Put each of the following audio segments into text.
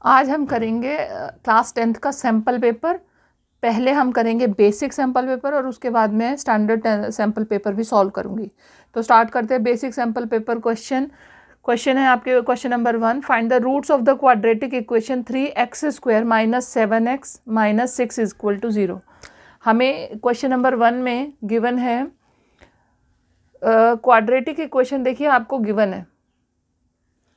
आज हम करेंगे क्लास 10th का सैम्पल पेपर। पहले हम करेंगे बेसिक सैम्पल पेपर और उसके बाद में स्टैंडर्ड सैम्पल पेपर भी सॉल्व करूंगी। तो स्टार्ट करते हैं बेसिक सैम्पल पेपर। क्वेश्चन है आपके question number 1, find the roots of the quadratic equation 3x² minus 7x minus 6 is equal to 0। हमें क्वेश्चन नंबर 1 में गिवन है क्वाड्रेटिक इक्वेशन। देखिए आपको गिवन है,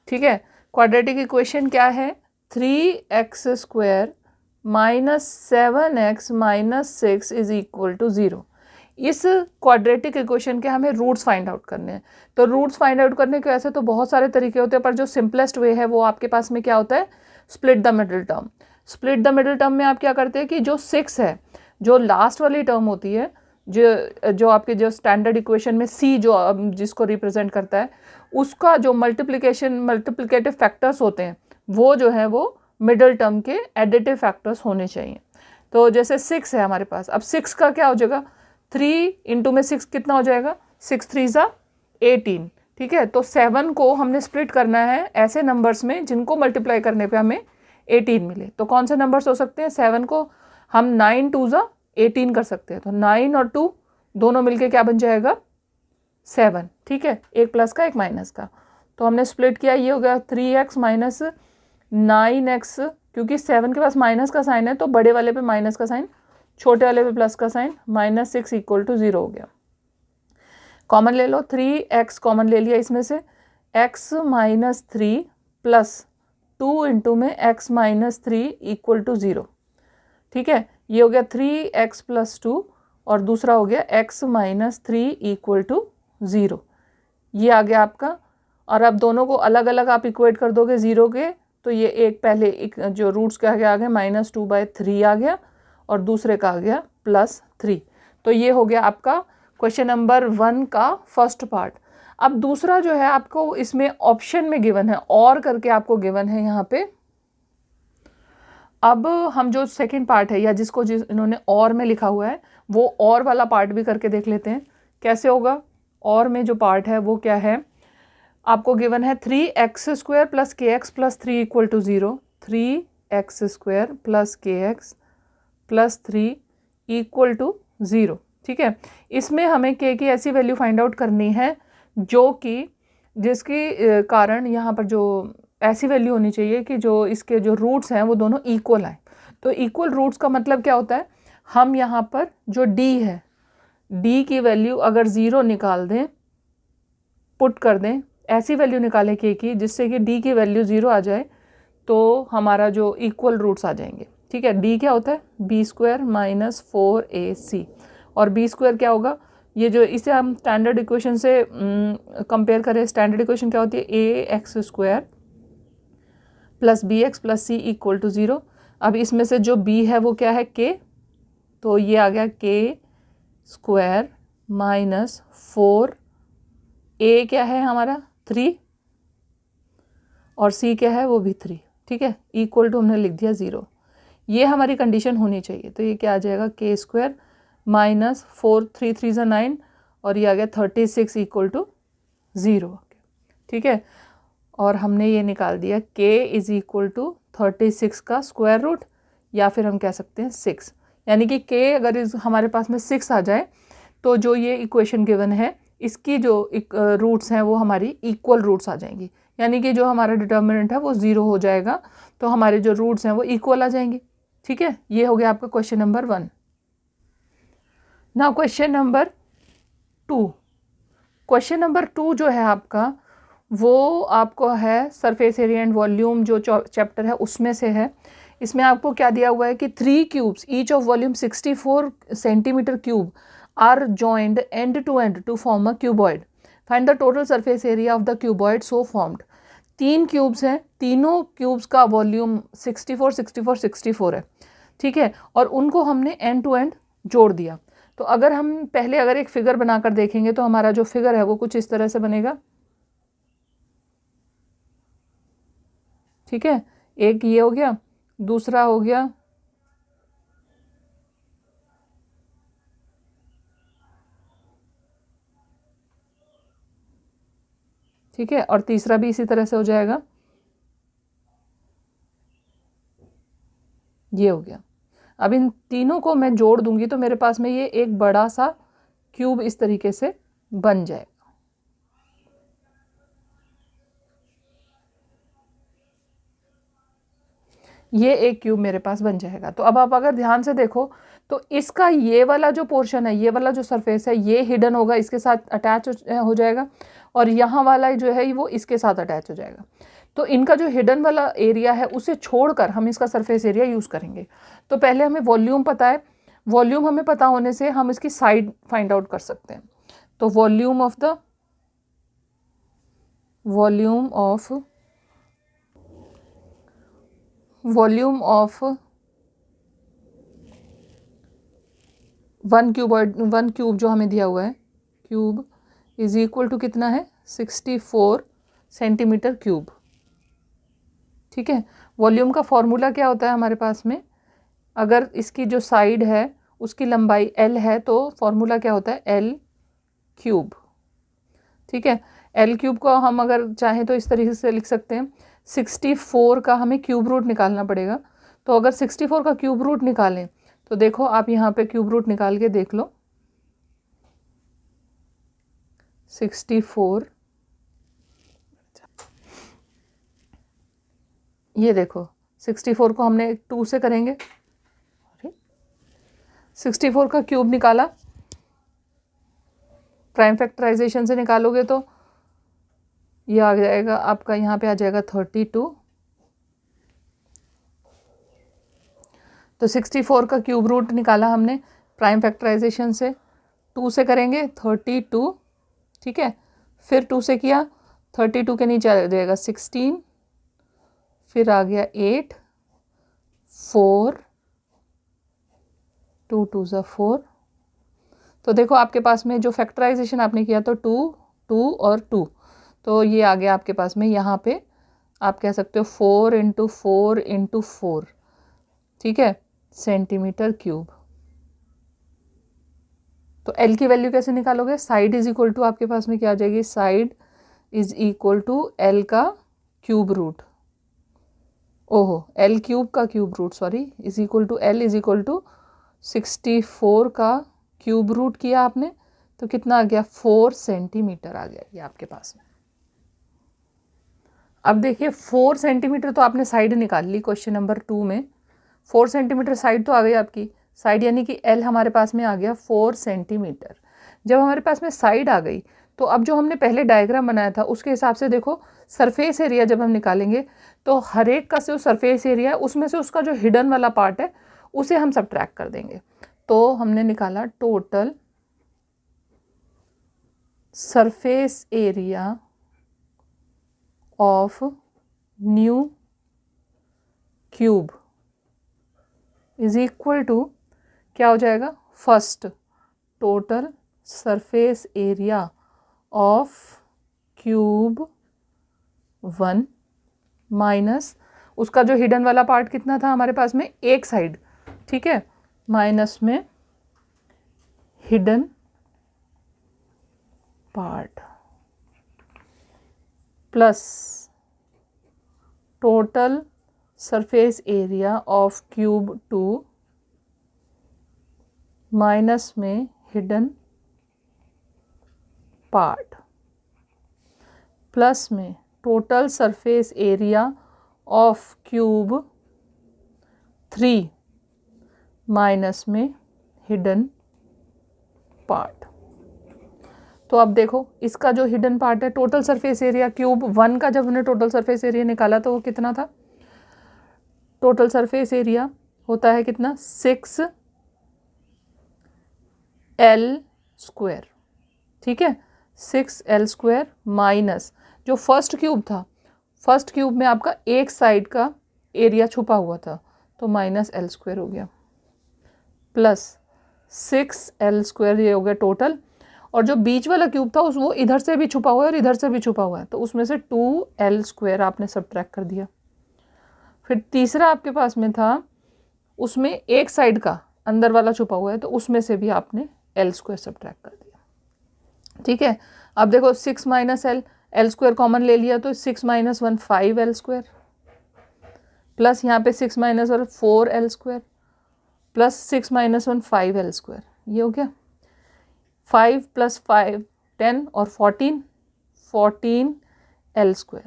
ठीक है। क्वाड्रेटिक इक्वेशन क्या है? 3x² minus 7x minus 6 is equal to 0। इस क्वाड्रेटिक इक्वेशन के हमें रूट्स फाइंड आउट करने हैं। तो रूट्स फाइंड आउट करने के वैसे तो बहुत सारे तरीके होते हैं, पर जो सिंपलेस्ट वे है वो आपके पास में क्या होता है? Split the middle term. Split the middle term में आप क्या करते हैं कि जो 6 है, जो लास्ट वाली टर्म होती है, जो आपके जो स्टैंडर्ड इक्वेशन में सी जो जिसको रिप्रेजेंट करता है, उसका जो मल्टीप्लिकेटिव फैक्टर्स होते हैं वो जो है वो मिडिल टर्म के एडिटिव फैक्टर्स होने चाहिए। तो जैसे 6 है हमारे पास, अब 6 का क्या हो जाएगा? 3 इंटू में 6 कितना हो जाएगा? 6 3 ज़ा 18, ठीक है। तो 7 को हमने स्प्लिट करना है ऐसे नंबर्स में जिनको मल्टीप्लाई करने पे हमें 18 मिले। तो कौन से नंबर्स हो सकते हैं? 7 को हम 9 2 ज़ा 18 कर सकते हैं। तो 9 और 2 दोनों मिलके क्या बन जाएगा? 7, ठीक है। एक प्लस का एक माइनस का। तो हमने स्प्लिट किया, ये हो गया 3x माइनस 9x। क्योंकि 7 के पास माइनस का साइन है तो बड़े वाले पे माइनस का साइन, छोटे वाले पे प्लस का साइन, माइनस 6 इक्वल टू 0 हो गया। कॉमन ले लो, 3x कॉमन ले लिया इसमें से, x माइनस 3 प्लस 2 इंटू में x माइनस 3 इक्वल टू 0, ठीक है। ये हो गया 3x प्लस 2 और दूसरा हो गया x माइनस 3 इक्वल टू 0। ये आ गया आपका। और अब दोनों को अलग अलग आप इक्वेट कर दोगे 0 के, तो ये एक पहले एक जो रूट्स का आ गया -2/3 आ गया और दूसरे का आ गया +3। तो ये हो गया आपका क्वेश्चन नंबर 1 का फर्स्ट पार्ट। अब दूसरा जो है आपको इसमें ऑप्शन में गिवन है, और करके आपको गिवन है यहाँ पे। अब हम जो सेकंड पार्ट है, या जिस इन्होंने और में लिखा हुआ है, वो और वाला पार्ट भी करके देख लेते हैं कैसे होगा। और में जो पार्ट है वो क्या है? आपको गिवन है 3x² plus kx plus 3 equal to 0। 3x² plus kx plus 3 equal to 0, ठीक है। इसमें हमें k की ऐसी वैल्यू फाइंड आउट करनी है जो कि जिसकी कारण यहाँ पर जो ऐसी वैल्यू होनी चाहिए कि जो इसके जो रूट्स हैं वो दोनों इक्वल आए। तो इक्वल रूट्स का मतलब क्या होता है? हम यहाँ पर जो d है, d की वैल्यू अगर 0 निकाल दें, पुट कर दें, ऐसी वैल्यू निकालें k की जिससे कि d की वैल्यू 0 आ जाए, तो हमारा जो इक्वल रूट्स आ जाएंगे, ठीक है। d क्या होता है? b² minus 4ac। और b² क्या होगा? ये जो इसे हम स्टैंडर्ड इक्वेशन से कंपेयर करें, स्टैंडर्ड इक्वेशन क्या होती है? ax² plus bx plus c equal to 0। अब इसमें से जो b है वो क्या है? k। तो ये आ गया k² माइनस 4, a क्या है हमारा? 3, और c क्या है? वो भी 3, ठीक है। इक्वल टू हमने लिख दिया 0। ये हमारी कंडीशन होनी चाहिए। तो ये क्या आ जाएगा? k² माइनस 4, 3 3 ज़ा 9, और ये आ गया 36 इक्वल टू 0, ठीक है। और हमने ये निकाल दिया k इज इक्वल टू 36 का स्क्वायर रूट, या फिर हम कह सकते हैं 6। यानी कि k अगर हमारे पास में 6 आ जाए तो जो ये इक्वेशन गिवन है इसकी जो रूट्स हैं वो हमारी इक्वल रूट्स आ जाएंगी। यानी कि जो हमारा डिटर्मिनेंट है वो 0 हो जाएगा, तो हमारे जो रूट्स हैं वो इक्वल आ जाएंगी, ठीक है। ये हो गया आपका question number 1। Now question number 2। Question number 2 जो है आपका, वो आपको है सरफेस एरिया एंड वॉल्यूम जो चैप्टर है उसमें से है। इसमें आपको क्या दिया हुआ है कि 3 cubes each of volume 64 centimetre cube are joined end to form a cuboid. Find the total surface area of the cuboid so formed. 3 cubes हैं, तीनों क्यूब्स का वॉल्यूम 64 64 64 है, ठीक है। और उनको हमने एंड टू एंड जोड़ दिया। तो अगर हम पहले अगर एक फिगर बनाकर देखेंगे तो हमारा जो फिगर है वो कुछ इस तरह से बनेगा, ठीक है। एक ये हो गया, दूसरा हो गया, ठीक है, और तीसरा भी इसी तरह से हो जाएगा। ये हो गया। अब इन तीनों को मैं जोड़ दूंगी तो मेरे पास में ये एक बड़ा सा क्यूब इस तरीके से बन जाएगा। ये एक क्यूब मेरे पास बन जाएगा। तो अब आप अगर ध्यान से देखो तो इसका ये वाला जो पोर्शन है, ये वाला जो सरफेस है, ये हिडन होगा, इसके साथ अटैच हो जाएगा, और यहाँ वाला जो है वो इसके साथ अटैच हो जाएगा। तो इनका जो हिडन वाला एरिया है उसे छोड़कर हम इसका सरफेस एरिया यूज़ करेंगे। तो पहले हमें वॉल्यूम पता है, वॉल्यूम हमें पता होने से हम इसकी साइड फाइंड आउट कर सकते हैं। तो वॉल्यूम ऑफ 1 क्यूब जो हमें दिया हुआ है, क्यूब इज इक्वल टू कितना है, 64 सेंटीमीटर क्यूब। ठीक है, वॉल्यूम का फॉर्मूला क्या होता है हमारे पास में, अगर इसकी जो साइड है उसकी लंबाई L है तो फॉर्मूला क्या होता है, L क्यूब। ठीक है, L क्यूब को हम अगर चाहें तो इस तरीके से लिख सकते हैं, 64 का हमें क्यूब रूट निकालना पड़ेगा। तो अगर 64 का क्यूब रूट निकालें तो देखो आप यहाँ पे क्यूब रूट निकाल के देख लो, 64, ये देखो 64 को हमने 2 से करेंगे, 64 का क्यूब निकाला, प्राइम फैक्टराइजेशन से निकालोगे तो ये आ जाएगा आपका, यहाँ पे आ जाएगा 32। तो 64 का क्यूब रूट निकाला हमने प्राइम फैक्टराइजेशन से, 2 से करेंगे 32। ठीक है, फिर 2 से किया, 32 के नीचे आ जाएगा 16, फिर आ गया 8, 4, 2 2 ज़ा 4। तो देखो आपके पास में जो फैक्टराइजेशन आपने किया तो 2 2 और 2, तो ये आ गया आपके पास में, यहाँ पे आप कह सकते हो 4 इंटू 4 इंटू 4, ठीक है, सेंटीमीटर क्यूब। तो L की वैल्यू कैसे निकालोगे, साइड इज इक्वल टू आपके पास में क्या आ जाएगी, side is equal to L का क्यूब रूट, ओहो L क्यूब का cube root, sorry, is equal to L is equal to 64 का क्यूब रूट किया आपने तो कितना आ गया, 4 सेंटीमीटर आ गया ये आपके पास में। अब देखिए 4 सेंटीमीटर तो आपने साइड निकाल ली क्वेश्चन नंबर 2 में, 4 सेंटीमीटर साइड तो आ गई आपकी, साइड यानी कि L हमारे पास में आ गया 4 सेंटीमीटर। जब हमारे पास में साइड आ गई तो अब जो हमने पहले डायग्राम बनाया था उसके हिसाब से देखो सरफेस एरिया जब हम निकालेंगे तो हर एक का जो सरफेस एरिया है उसमें से उसका जो हिडन वाला पार्ट है उसे हम सबट्रैक्ट कर देंगे। तो हमने निकाला total surface area of new cube is equal to क्या हो जाएगा, first total surface area of cube 1 minus उसका जो हिडन वाला पार्ट कितना था हमारे पास में, एक साइड, ठीक है, माइनस में hidden part plus total surface area of cube 2 minus में हिडन पार्ट प्लस में total surface area of cube 3 minus में हिडन पार्ट। तो अब देखो इसका जो हिडन पार्ट है, टोटल सरफेस एरिया क्यूब 1 का जब हमने टोटल सरफेस एरिया निकाला तो वो कितना था, टोटल सरफेस एरिया होता है कितना, 6L², ठीक है, 6L² माइनस जो फर्स्ट क्यूब था, फर्स्ट क्यूब में आपका एक साइड का एरिया छुपा हुआ था तो -L² हो गया, प्लस 6L² ये हो गया टोटल, और जो बीच वाला क्यूब था उस वो इधर से भी छुपा हुआ है और इधर से भी छुपा हुआ है तो उसमें से 2L² आपने सबट्रैक्ट कर दिया। फिर तीसरा आपके पास में था, उसमें एक साइड का अंदर वाला छुपा हुआ है तो उसमें से भी आपने L² सबट्रैक्ट कर दिया। ठीक है, अब देखो 6 माइनस L, L² कॉमन ले लिया तो 6 - 1 5L², प्लस यहाँ पे 6 माइनस और 4l² प्लस 6 माइनस 1 5l², ये हो गया। 5 + 5 10 और 14 14l²।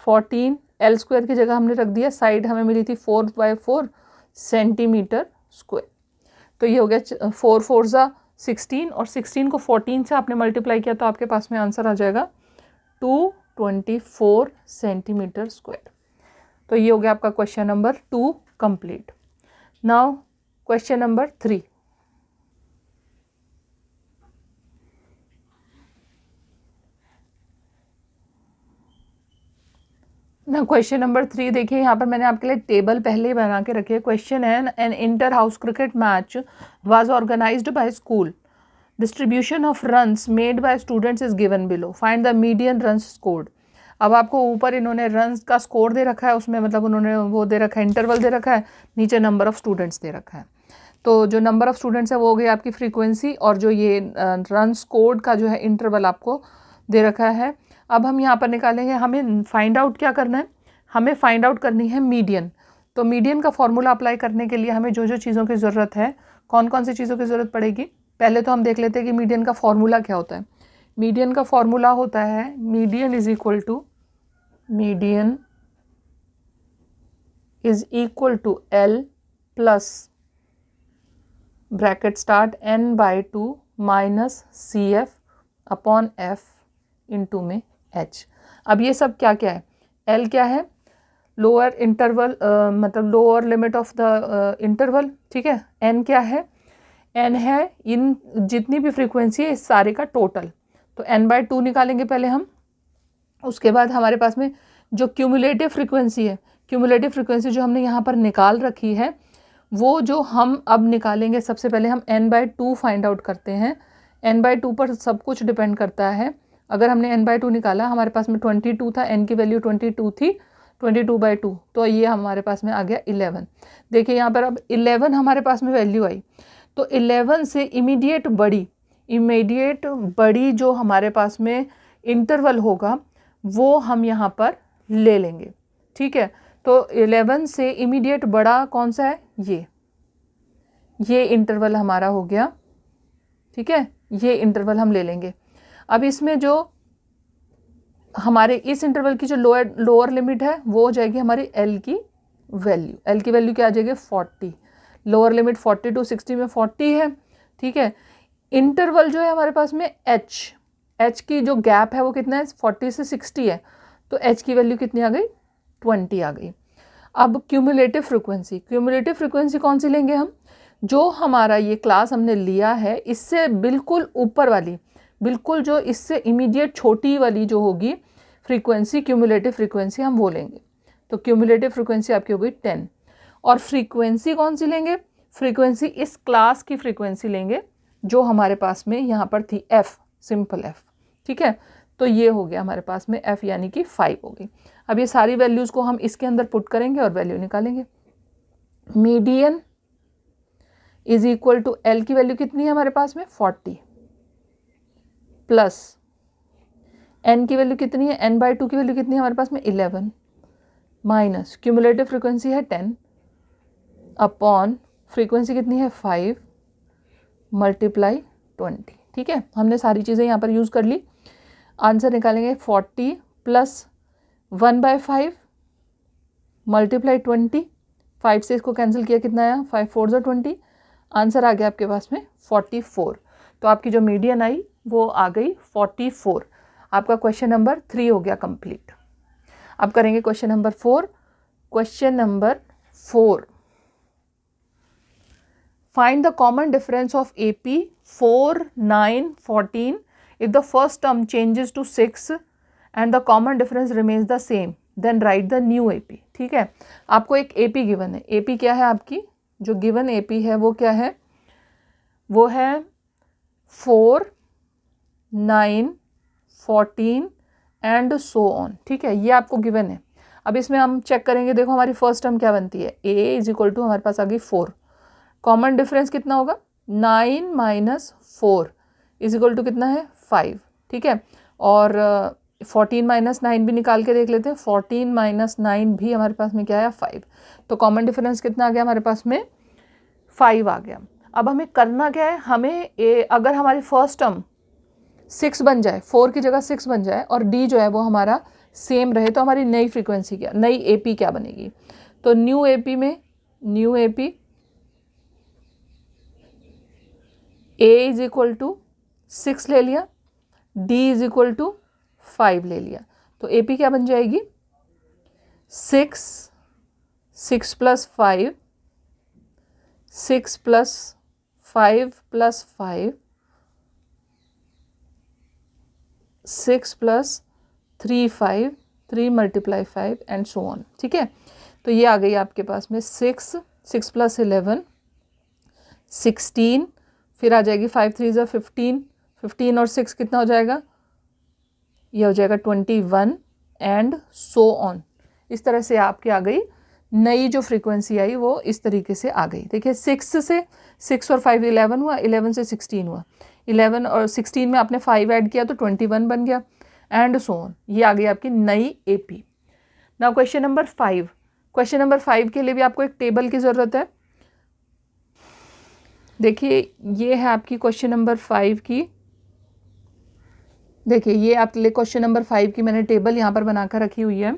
14l² की जगह हमने रख दिया, साइड हमें मिली थी 4/4 सेंटीमीटर स्क्वायर। तो ये हो गया 4 4 ज़ा 16 और 16 को 14 से आपने मल्टीप्लाई किया तो आपके पास में आंसर आ जाएगा 224 सेंटीमीटर स्क्वायर। तो ये हो गया आपका question number 2 complete. Now question number 3। ना क्वेश्चन नंबर 3 देखिए, यहाँ पर मैंने आपके लिए टेबल पहले ही बना के रखी है। क्वेश्चन है, an inter house cricket match was organised by school, distribution of runs made by students is given below, find the median runs scored. अब आपको ऊपर इन्होंने रन्स का स्कोर दे रखा है, उसमें मतलब उन्होंने वो दे रखा है, इंटरवल दे रखा है, नीचे नंबर ऑफ स्टूडेंट्स दे रखा है। तो जो नंबर ऑफ स्टूडेंट्स है वो हो गई आपकी फ्रीक्वेंसी, और जो ये रन स्कोर्ड का जो है इंटरवल आपको दे रखा है। अब हम यहाँ पर निकालेंगे, हमें फाइंड आउट क्या करना है, हमें फाइंड आउट करनी है मीडियन। तो मीडियन का फॉर्मूला अप्लाई करने के लिए हमें जो जो चीज़ों की ज़रूरत है, कौन कौन सी चीज़ों की ज़रूरत पड़ेगी, पहले तो हम देख लेते हैं कि मीडियन का फॉर्मूला क्या होता है। मीडियन का फॉर्मूला होता है median is equal to L plus bracket start n/2 minus CF upon F into में H। अब ये सब क्या क्या है, L क्या है, लोअर इंटरवल, मतलब lower limit of the interval, ठीक है। N क्या है, N है इन जितनी भी फ्रीक्वेंसी है इस सारे का टोटल। तो n/2 निकालेंगे पहले हम, उसके बाद हमारे पास में जो क्यूमुलेटिव फ्रीक्वेंसी है, क्यूमुलेटिव फ्रीक्वेंसी जो हमने यहाँ पर निकाल रखी है, वो जो हम अब निकालेंगे, सबसे पहले हम n/2 फाइंड आउट करते हैं। n/2 पर सब कुछ डिपेंड करता है। अगर हमने n/2 निकाला, हमारे पास में 22 था, n की वैल्यू 22 थी, 22/2, तो ये हमारे पास में आ गया 11। देखिए यहाँ पर अब 11 हमारे पास में वैल्यू आई, तो 11 से इमीडिएट बड़ी जो हमारे पास में इंटरवल होगा वो हम यहाँ पर ले लेंगे, ठीक है। तो 11 से इमीडिएट बड़ा कौन सा है, ये इंटरवल हमारा हो गया, ठीक है, ये इंटरवल हम ले लेंगे। अब इसमें जो हमारे इस इंटरवल की जो लोअर लिमिट है वो हो जाएगी हमारी L की वैल्यू क्या आ जाएगी 40। लोअर लिमिट 40 to 60 में 40 है, ठीक है। इंटरवल जो है हमारे पास में H की जो गैप है वो कितना है, 40 से 60 है, तो H की वैल्यू कितनी आ गई, 20 आ गई। अब क्यूमुलेटिव फ्रीक्वेंसी कौन सी लेंगे हम, जो हमारा ये क्लास हमने लिया है इससे बिल्कुल ऊपर वाली, बिल्कुल जो इससे इमीडिएट छोटी वाली जो होगी फ्रीक्वेंसी, क्यूमुलेटिव फ्रीक्वेंसी हम वो लेंगे। तो क्यूमुलेटिव फ्रीक्वेंसी आपकी हो गई 10। और फ्रीक्वेंसी कौन सी लेंगे, फ्रीक्वेंसी इस क्लास की फ्रीक्वेंसी लेंगे जो हमारे पास में यहाँ पर थी F, सिंपल F, ठीक है। तो ये हो गया हमारे पास में F यानी कि 5 हो गई। अब ये सारी वैल्यूज़ को हम इसके अंदर पुट करेंगे और वैल्यू निकालेंगे। Median is equal to L की वैल्यू कितनी है हमारे पास में 40 प्लस N की वैल्यू कितनी है, n/2 की वैल्यू कितनी है हमारे पास में 11 माइनस क्यूमुलेटिव फ्रीक्वेंसी है 10 अपॉन फ्रीक्वेंसी कितनी है 5 मल्टीप्लाई 20, ठीक है। हमने सारी चीज़ें यहाँ पर यूज़ कर ली। आंसर निकालेंगे 40 प्लस 1/5 मल्टीप्लाई 20, 5 से इसको कैंसिल किया, कितना आया 5 4 ज़ा 20, आंसर आ गया आपके पास में 44। तो आपकी जो मीडियन आई वो आ गई 44। आपका क्वेश्चन नंबर 3 हो गया कंप्लीट। अब करेंगे question number 4। Question number 4, find the common difference of AP 4 9 14 if the first term changes to 6 and the common difference remains the same, then write the new AP, ठीक है। आपको एक AP given है। AP क्या है, आपकी जो given AP है वो क्या है, वो है 4 9 14 एंड सो ऑन, ठीक है। ये आपको गिवन है। अब इसमें हम चेक करेंगे, देखो हमारी फर्स्ट टर्म क्या बनती है, A इज इक्वल टू हमारे पास आ गई 4, कॉमन डिफरेंस कितना होगा 9 माइनस 4 इज इक्वल टू कितना है 5, ठीक है। और 14 माइनस 9 भी निकाल के देख लेते हैं। 14 माइनस 9 भी हमारे पास में क्या आया 5। तो कॉमन डिफरेंस कितना आ गया हमारे पास में 5 आ गया। अब हमें करना क्या है, हमें अगर हमारी फर्स्ट टर्म 6 बन जाए, 4 की जगह 6 बन जाए और डी जो है वो हमारा सेम रहे, तो हमारी नई फ्रीक्वेंसी क्या, नई एपी क्या बनेगी। तो न्यू एपी में new AP A is equal to 6 ले लिया, डी इज इक्वल टू 5 ले लिया। तो एपी क्या बन जाएगी 6 plus 5, 6 plus 5 plus 5, 6 plus 3 5, 3 multiply 5 and so on. ठीक है, तो ये आ गई आपके पास में 6 प्लस 11 16, फिर आ जाएगी 5 3 ज़ा 15, 15 और 6 कितना हो जाएगा, ये हो जाएगा 21 एंड सो ऑन। इस तरह से आपकी आ गई नई जो फ्रीक्वेंसी आई वो इस तरीके से आ गई। देखिए 6 से 6 और 5 11 हुआ, 11 से 16 हुआ, 11 और 16 में आपने 5 ऐड किया तो 21 बन गया एंड सो ऑन। ये आ गई आपकी नई AP. Now question number 5। Question number 5 के लिए भी आपको एक टेबल की ज़रूरत है। देखिए ये है आपकी क्वेश्चन नंबर 5 की, देखिए ये आपके लिए क्वेश्चन नंबर 5 की मैंने टेबल यहाँ पर बनाकर रखी हुई है।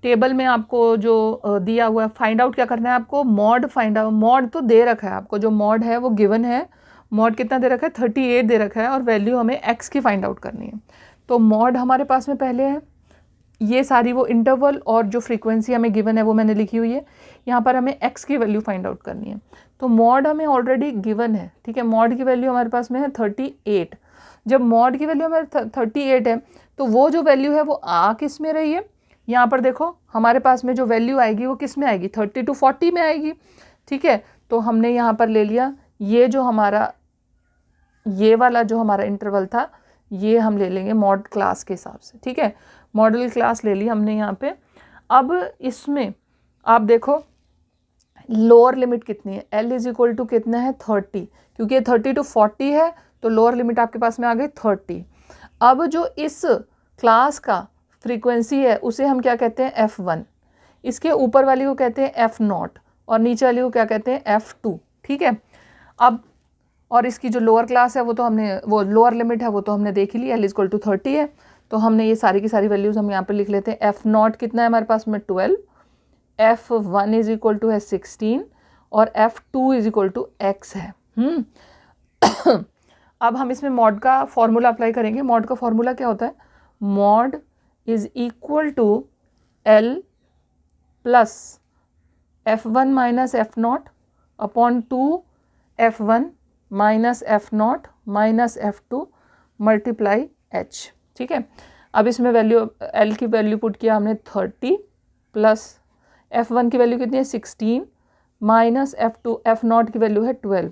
टेबल में आपको जो दिया हुआ है, फाइंड आउट क्या करना है आपको, मॉड फाइंड आउट। मॉड तो दे रखा है आपको, जो मॉड है वो गिवन है। मॉड कितना दे रखा है 38 दे रखा है और वैल्यू हमें एक्स की फाइंड आउट करनी है। तो मॉड हमारे पास में पहले है, ये सारी वो इंटरवल और जो फ्रीक्वेंसी हमें गिवन है वो मैंने लिखी हुई है। यहाँ पर हमें एक्स की वैल्यू फाइंड आउट करनी है। तो मॉड हमें ऑलरेडी गिवन है, ठीक है, मॉड की वैल्यू हमारे पास में है 38। जब मॉड की वैल्यू हमारे 38 है तो वो जो वैल्यू है वो आ किस में रही है, यहाँ पर देखो हमारे पास में जो वैल्यू आएगी वो किस में आएगी 30 to 40 में आएगी। ठीक है, तो हमने यहाँ पर ले लिया ये जो हमारा ये वाला जो हमारा इंटरवल था ये हम ले लेंगे मॉड क्लास के हिसाब से। ठीक है, मॉडल क्लास ले ली हमने यहाँ पे। अब इसमें आप देखो लोअर लिमिट कितनी है, L इज इक्वल टू कितना है 30, क्योंकि ये 30 to 40 है तो लोअर लिमिट आपके पास में आ गई 30। अब जो इस क्लास का फ्रीक्वेंसी है उसे हम क्या कहते हैं F1, इसके ऊपर वाली को कहते हैं F0 और नीचे वाली को क्या कहते हैं F2। ठीक है, अब और इसकी जो लोअर क्लास है वो तो हमने, वो लोअर लिमिट है वो तो हमने देख ही ली, L इज इक्वल टू 30 है। तो हमने ये सारी की सारी वैल्यूज़ हम यहाँ पे लिख लेते हैं। F0 कितना है हमारे पास में 12, F1 इज इक्वल टू है 16 और F2 is equal to x है। अब हम इसमें मॉड का फॉर्मूला अप्लाई करेंगे। मॉड का फॉर्मूला क्या होता है, mode is equal to L plus F1 minus F0 upon 2 F1 minus F0 minus F2 multiply H। ठीक है, अब इसमें वैल्यू L की वैल्यू पुट किया हमने 30 प्लस F1 की वैल्यू कितनी है 16 माइनस F0 की वैल्यू है 12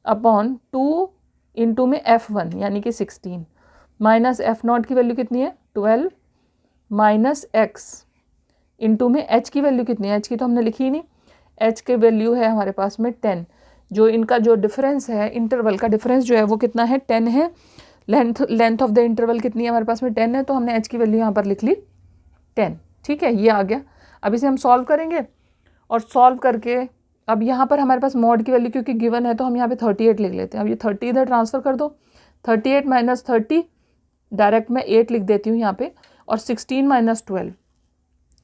अपॉन 2 इंटू में F1 यानी कि 16 माइनस F0 की वैल्यू कितनी है 12 माइनस x इंटू में h की वैल्यू कितनी है, h की तो हमने लिखी ही नहीं, h की वैल्यू है हमारे पास में 10। जो इनका जो डिफरेंस है, इंटरवल का डिफरेंस जो है वो कितना है 10 है। लेंथ ऑफ द इंटरवल कितनी है हमारे पास में 10 है, तो हमने h की वैल्यू यहाँ पर लिख ली 10। ठीक है, ये आ गया। अब इसे हम सॉल्व करेंगे और सॉल्व करके अब यहाँ पर हमारे पास मॉड की वैल्यू क्योंकि गिवन है तो हम यहाँ पे 38 लिख लेते हैं। अब ये 30 इधर ट्रांसफ़र कर दो, 38 माइनस 30 डायरेक्ट मैं 8 लिख देती हूँ यहाँ पे, और 16 माइनस 12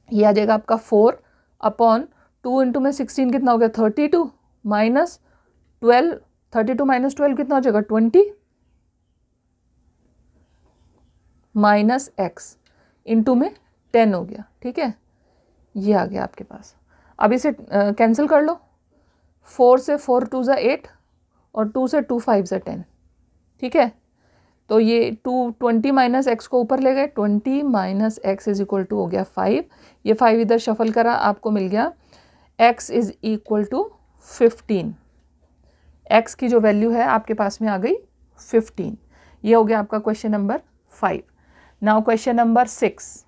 ये आ जाएगा आपका 4 अपॉन 2 इंटू में 16 कितना हो गया 32 माइनस 12, 32 माइनस 12 कितना हो जाएगा 20 माइनस x इंटू में 10 हो गया। ठीक है, ये आ गया आपके पास। अब इसे कैंसिल कर लो, 4 से 4 2 ज़ा 8 और 2 से 2 5 ज़ा 10। ठीक है, तो ये 20 माइनस एक्स को ऊपर ले गए, 20 minus x is equal to हो गया 5। ये 5 इधर शफल करा, आपको मिल गया x is equal to 15। x की जो वैल्यू है आपके पास में आ गई 15। ये हो गया आपका question number 5। Now question number 6।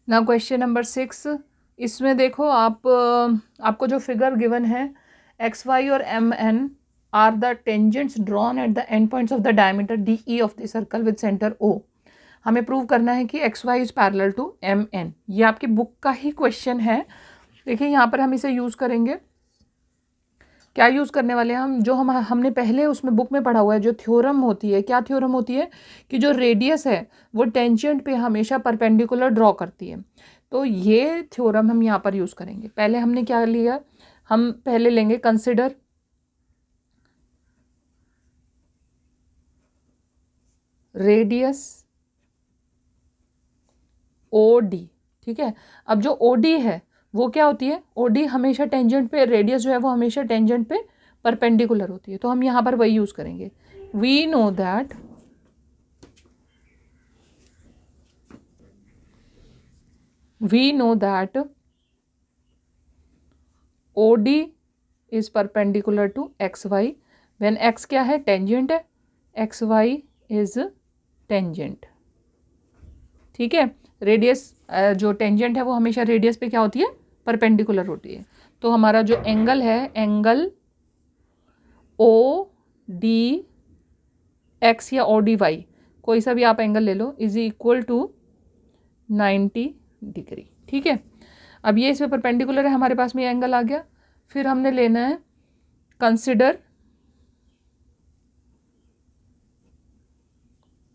Now question number 6, इसमें देखो आपको जो फिगर गिवन है एक्स वाई और M N are the tangents drawn at the end points of the diameter DE of the circle with center O। हमें prove करना है कि X Y is parallel to M N. ये आपकी book का ही question है। देखिए यहाँ पर हम इसे यूज़ करेंगे, क्या यूज़ करने वाले हैं हम, जो हमने पहले उसमें बुक में पढ़ा हुआ है, जो थ्योरम होती है, क्या थ्योरम होती है कि जो रेडियस है वो टेंजेंट पे हमेशा परपेंडिकुलर ड्रॉ करती है। तो ये थ्योरम हम यहाँ पर यूज़ करेंगे। पहले हमने क्या लिया, हम पहले लेंगे कंसिडर रेडियस ओ डी। ठीक है, अब जो ओ डी है वो क्या होती है, ओ डी हमेशा टेंजेंट पे, रेडियस जो है वो हमेशा टेंजेंट पे परपेंडिकुलर होती है। तो हम यहाँ पर वही यूज़ करेंगे। We know that O D is perpendicular to X Y when X क्या है, टेंजेंट है, एक्स वाई इज टेंजेंट। ठीक है, रेडियस जो टेंजेंट है वो हमेशा रेडियस पे क्या होती है, परपेंडिकुलर होती है। तो हमारा जो एंगल है, एंगल ओ डी एक्स या ओ डी वाई, कोई सा भी आप एंगल ले लो, इज इक्वल टू 90 डिग्री। ठीक है, अब ये इसमें परपेंडिकुलर है, हमारे पास में ये एंगल आ गया। फिर हमने लेना है कंसिडर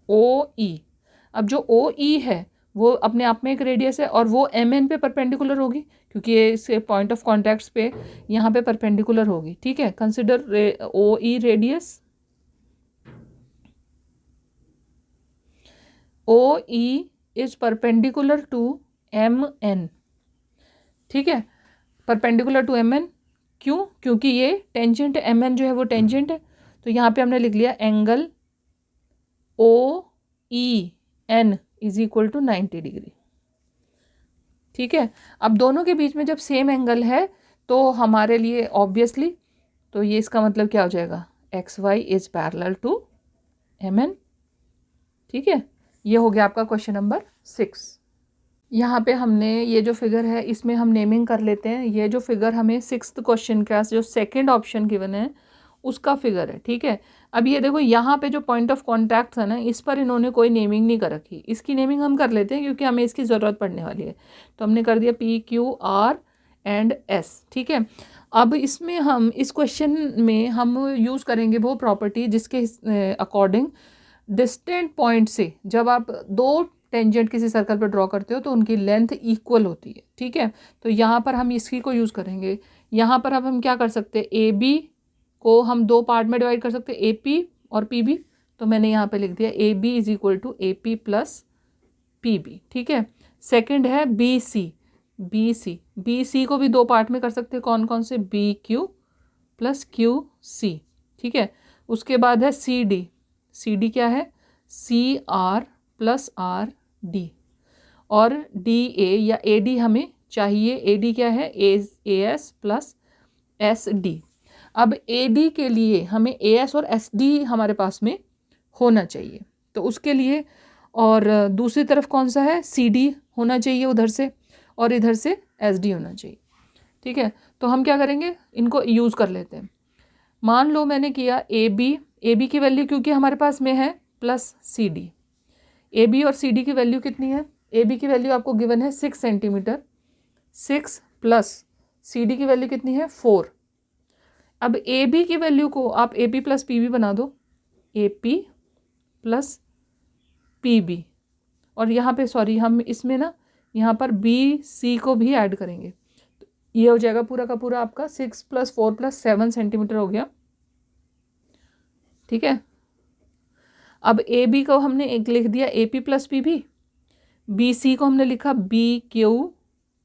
ओ ई। अब जो ओ ई है वो अपने आप में एक रेडियस है और वो एम एन पे परपेंडिकुलर होगी, क्योंकि ये इसके पॉइंट ऑफ कॉन्टैक्ट्स पे यहाँ पे परपेंडिकुलर होगी। ठीक है, consider O E radius, O E is perpendicular to M N. ठीक है, परपेंडिकुलर टू एम एन, क्यों, क्योंकि ये टेंजेंट एम एन जो है वो टेंजेंट है। तो यहाँ पे हमने लिख लिया angle O E N is equal to 90 degree. ठीक है, अब दोनों के बीच में जब सेम एंगल है तो हमारे लिए ऑब्वियसली, तो ये इसका मतलब क्या हो जाएगा, X Y is parallel to M N. ठीक है, ये हो गया आपका क्वेश्चन नंबर 6। यहाँ पे हमने ये जो फिगर है इसमें हम नेमिंग कर लेते हैं। ये जो फिगर हमें 6th क्वेश्चन का जो सेकंड ऑप्शन गिवन है उसका फिगर है। ठीक है, अब ये देखो यहाँ पे जो पॉइंट ऑफ कॉन्टैक्ट है ना, इस पर इन्होंने कोई नेमिंग नहीं कर रखी। इसकी नेमिंग हम कर लेते हैं क्योंकि हमें इसकी ज़रूरत पड़ने वाली है। तो हमने कर दिया P Q R and S. ठीक है, अब इसमें हम इस क्वेश्चन में हम यूज़ करेंगे वो प्रॉपर्टी जिसके अकॉर्डिंग डिस्टेंट पॉइंट से जब आप दो टेंजेंट किसी सर्कल पर ड्रॉ करते हो तो उनकी लेंथ इक्वल होती है। ठीक है, तो यहाँ पर हम इसी को यूज़ करेंगे। यहाँ पर अब हम क्या कर सकते हैं, ए बी को हम दो पार्ट में डिवाइड कर सकते हैं, ए पी और पी बी। तो मैंने यहाँ पे लिख दिया A B is equal to A P plus P B. ठीक है, सेकंड है बी सी। बी सी को भी दो पार्ट में कर सकते हैं, कौन कौन से, B Q plus Q C. ठीक है, उसके बाद है सी डी क्या है, C R plus R D. और डी ए या ए डी हमें चाहिए, ए डी क्या है, A S plus S D. अब ए डी के लिए हमें ए एस और एस डी हमारे पास में होना चाहिए, तो उसके लिए, और दूसरी तरफ कौन सा है, सी डी होना चाहिए उधर से, और इधर से एस डी होना चाहिए। ठीक है, तो हम क्या करेंगे, इनको यूज़ कर लेते हैं। मान लो मैंने किया ए बी की वैल्यू क्योंकि हमारे पास में है plus C D. A B और सी डी की वैल्यू कितनी है, ए बी की वैल्यू आपको गिवन है 6 सेंटीमीटर, 6 प्लस सी डी की वैल्यू कितनी है 4। अब ए बी की वैल्यू को आप A P plus P B बना दो, A P plus P B, और यहाँ पे सॉरी हम इसमें ना यहाँ पर बी सी को भी ऐड करेंगे, तो ये हो जाएगा पूरा का पूरा आपका 6 + 4 + 7 सेंटीमीटर हो गया। ठीक है, अब ए बी को हमने एक लिख दिया A P plus P B, B C को हमने लिखा B Q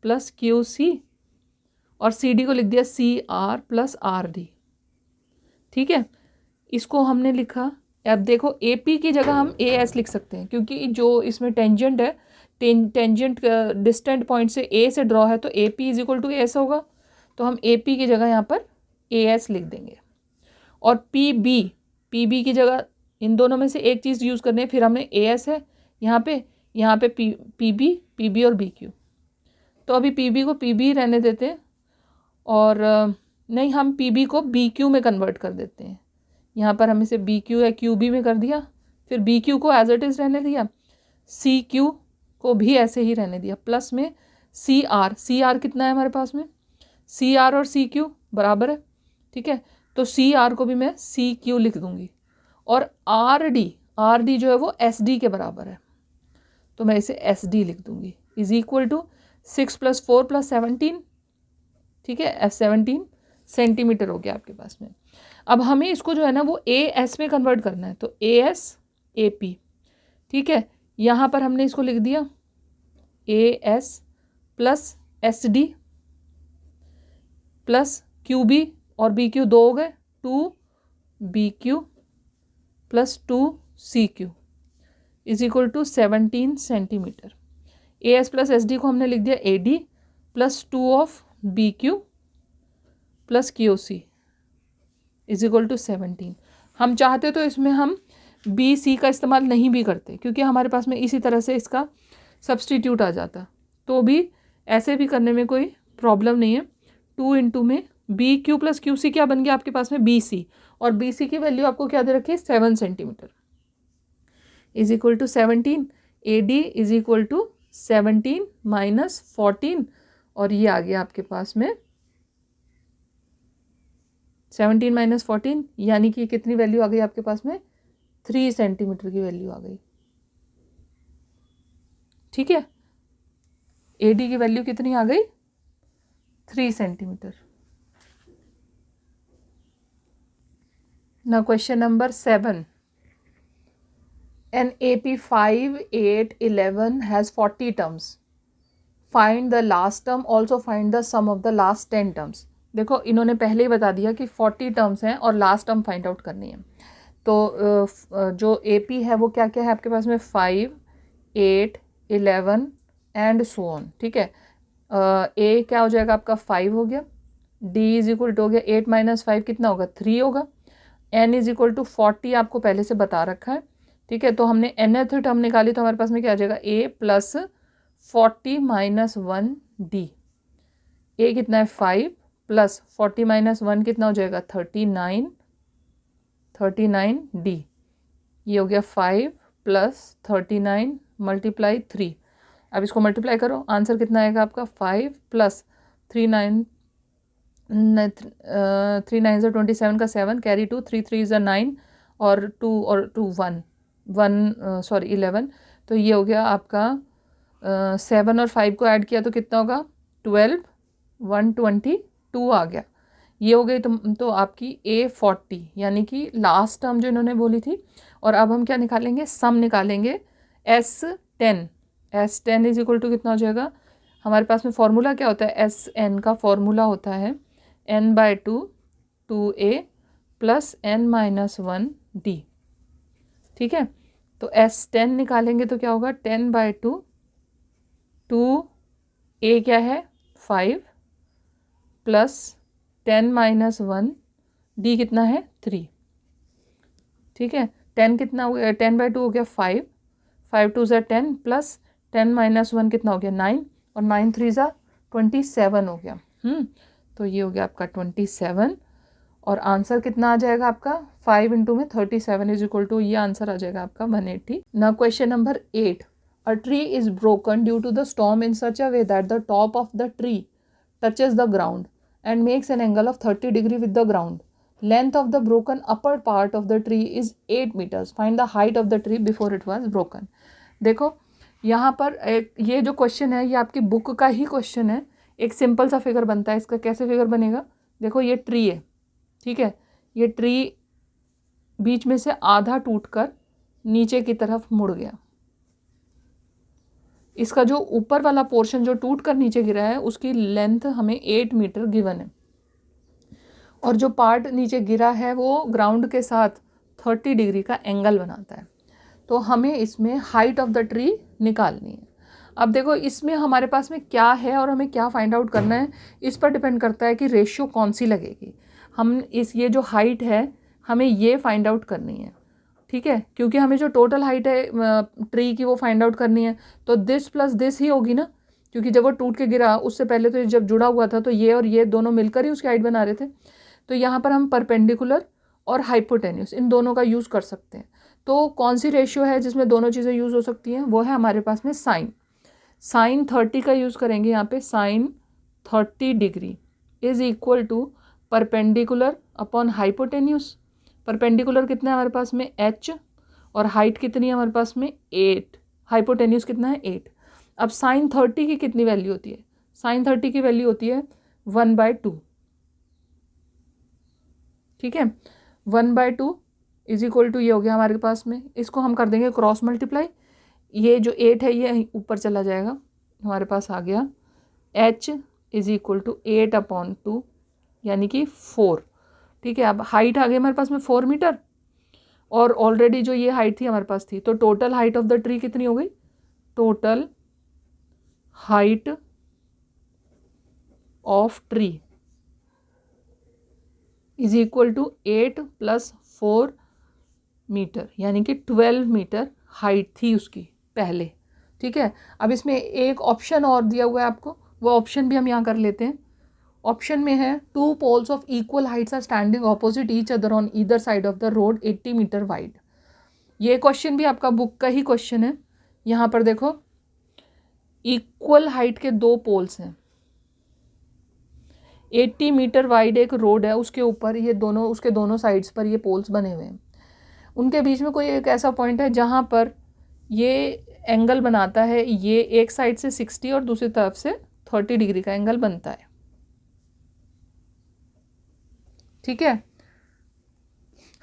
plus Q C, और सी डी को लिख दिया C R plus R D. ठीक है, इसको हमने लिखा। अब देखो ए पी की जगह हम ए एस लिख सकते हैं क्योंकि जो इसमें टेंजेंट है, टेंजेंट डिस्टेंट पॉइंट से ए से ड्रॉ है, तो A P is equal to S होगा। तो हम ए पी की जगह यहाँ पर ए एस लिख देंगे, और पी बी की जगह इन दोनों में से एक चीज़ यूज़ करनी है। फिर हमने ए एस है यहाँ पे पी बी और बी क्यू, तो अभी पी बी को पी बी रहने देते हैं, और नहीं, हम पी बी को बी क्यू में कन्वर्ट कर देते हैं। यहाँ पर हम इसे बी क्यू या क्यू बी में कर दिया, फिर बी क्यू को एज इट इज़ रहने दिया, सी क्यू को भी ऐसे ही रहने दिया, प्लस में सी आर कितना है हमारे पास में, सी आर और सी क्यू बराबर है, ठीक है, तो सी आर को भी मैं सी क्यू लिख दूंगी, और आर डी जो है वो एस डी के बराबर है, तो मैं इसे एस डी लिख दूंगी, इज इक्वल टू 6 + 4 + 17, ठीक है, 17 सेंटीमीटर हो गया आपके पास में। अब हमें इसको जो है ना वो ए एस में कन्वर्ट करना है, तो ए एस ए पी, ठीक है, यहाँ पर हमने इसको लिख दिया A S plus S D plus Q B, और बी क्यू 2 हो गए, 2 B Q plus 2 C Q is equal to 17 centimetre. A S plus S D को हमने लिख दिया A D plus 2 of B Q plus Q C is equal to 17। हम चाहते तो इसमें हम बी सी का इस्तेमाल नहीं भी करते, क्योंकि हमारे पास में इसी तरह से इसका सब्सटीट्यूट आ जाता, तो भी ऐसे भी करने में कोई प्रॉब्लम नहीं है। 2 इंटू में B Q plus Q C क्या बन गया आपके पास में बी सी, और बी सी की वैल्यू आपको क्या दे रखी है 7 centimetre is equal to 17, A D is equal to 17 minus 14, और ये आ गया आपके पास में 17 माइनस 14, यानी कि कितनी वैल्यू आ गई आपके पास में 3 सेंटीमीटर की वैल्यू आ गई, ठीक है, ए डी की वैल्यू कितनी आ गई 3 centimetre. Now question number 7. An AP 5, 8, 11 has 40 terms. Find the last term, also find the sum of the last 10 terms. देखो इन्होंने पहले ही बता दिया कि 40 टर्म्स हैं और लास्ट टर्म फाइंड आउट करनी है। तो जो AP है वो क्या क्या है आपके पास में 5, 8, 11 एंड सो ऑन, ठीक है। A क्या हो जाएगा आपका 5 हो गया, D इज इक्वल टू हो गया 8 माइनस 5 कितना होगा 3 होगा, n इज इक्वल टू 40 आपको पहले से बता रखा है, ठीक है, तो हमने nth टर्म निकाली तो हमारे पास में क्या आ जाएगा a plus 40 minus 1 d, a कितना है 5 प्लस 40 माइनस 1 कितना हो जाएगा 39 d, ये हो गया 5 प्लस 39 मल्टीप्लाई 3, अब इसको मल्टीप्लाई करो, आंसर कितना आएगा आपका 5 प्लस 3 9 से 27 का 7 कैरी 2, 3 3 ज़ा 9 और 2 1 11, तो ये हो गया आपका 7 और 5 को ऐड किया तो कितना होगा 12 122 आ गया, ये हो गई तो आपकी A40, यानी कि लास्ट टर्म जो इन्होंने बोली थी। और अब हम क्या निकालेंगे सम निकालेंगे S10 इज इक्वल टू कितना हो जाएगा, हमारे पास में फॉर्मूला क्या होता है SN का फॉर्मूला होता है n/2 2a plus n minus 1 d, ठीक है, तो S10 निकालेंगे तो क्या होगा 10/2 2a क्या है 5 प्लस 10 माइनस 1 d कितना है 3, ठीक है, 10 कितना हो गया 10/2 हो गया 5 5 2 ज़ा 10 प्लस 10 माइनस 1 कितना हो गया 9 और 9 3 ज़ा 27 हो गया, तो ये हो गया आपका 27, और आंसर कितना आ जाएगा आपका 5 इंटू में 37 इज इक्वल टू, ये आंसर आ जाएगा आपका 180। Now question number 8, a tree is broken due to the storm in such a way that the top of the tree touches the ground and makes an angle of 30 degree with the ground, length of the broken upper part of the tree is 8 metres, find the height of the tree before it was broken. देखो यहाँ पर ये जो question है ये आपकी book का ही question है, एक सिंपल सा फिगर बनता है इसका, कैसे फिगर बनेगा, देखो ये ट्री है, ठीक है, ये ट्री बीच में से आधा टूटकर नीचे की तरफ मुड़ गया, इसका जो ऊपर वाला पोर्शन जो टूटकर नीचे गिरा है उसकी लेंथ हमें 8 मीटर गिवन है, और जो पार्ट नीचे गिरा है वो ग्राउंड के साथ 30 डिग्री का एंगल बनाता है, तो हमें इसमें हाइट ऑफ द ट्री निकालनी है। अब देखो इसमें हमारे पास में क्या है और हमें क्या फाइंड आउट करना है, इस पर डिपेंड करता है कि रेशियो कौन सी लगेगी। हम ये जो हाइट है हमें ये फाइंड आउट करनी है, ठीक है, क्योंकि हमें जो टोटल हाइट है ट्री की वो फाइंड आउट करनी है, तो दिस प्लस दिस ही होगी ना, क्योंकि जब वो टूट के गिरा उससे पहले तो जब जुड़ा हुआ था तो ये और ये दोनों मिलकर ही उसकी हाइट बना रहे थे, तो यहाँ पर हम परपेंडिकुलर और हाइपोटेन्यूस इन दोनों का यूज़ कर सकते हैं। तो कौन सी रेशियो है जिसमें दोनों चीज़ें यूज़ हो सकती हैं? वो है हमारे पास में साइन 30 का यूज़ करेंगे यहाँ पे। Sine 30 degree is equal to perpendicular upon hypotenuse. Perpendicular कितना है हमारे पास में? h, और हाइट कितनी है हमारे पास में? 8। हाइपोटेन्यूस कितना है? 8। अब साइन 30 की कितनी वैल्यू होती है? साइन 30 की वैल्यू होती है 1/2। ठीक है, 1/2 इज इक्वल टू ये हो गया हमारे पास में। इसको हम कर देंगे क्रॉस मल्टीप्लाई। ये जो 8 है ये ऊपर चला जाएगा, हमारे पास आ गया h इज इक्वल टू 8/2 यानी कि 4। ठीक है, अब हाइट आ गई हमारे पास में 4 मीटर, और ऑलरेडी जो ये हाइट थी हमारे पास थी, तो total height of the tree कितनी हो गई? Total height of tree is equal to 8 + 4 metre, यानी कि 12 मीटर हाइट थी उसकी पहले। ठीक है, अब इसमें एक ऑप्शन और दिया हुआ है आपको, वो ऑप्शन भी हम यहाँ कर लेते हैं। ऑप्शन में है 2 poles of equal heights are standing opposite each other on either side of the road 80 metre wide. ये क्वेश्चन भी आपका बुक का ही क्वेश्चन है। यहाँ पर देखो, इक्वल हाइट के 2 पोल्स हैं, 80 मीटर वाइड एक रोड है, उसके ऊपर ये दोनों, उसके दोनों साइड्स पर ये पोल्स बने हुए हैं। उनके बीच में कोई एक ऐसा पॉइंट है जहाँ पर ये एंगल बनाता है, ये एक साइड से 60 और दूसरी तरफ से 30 डिग्री का एंगल बनता है। ठीक है,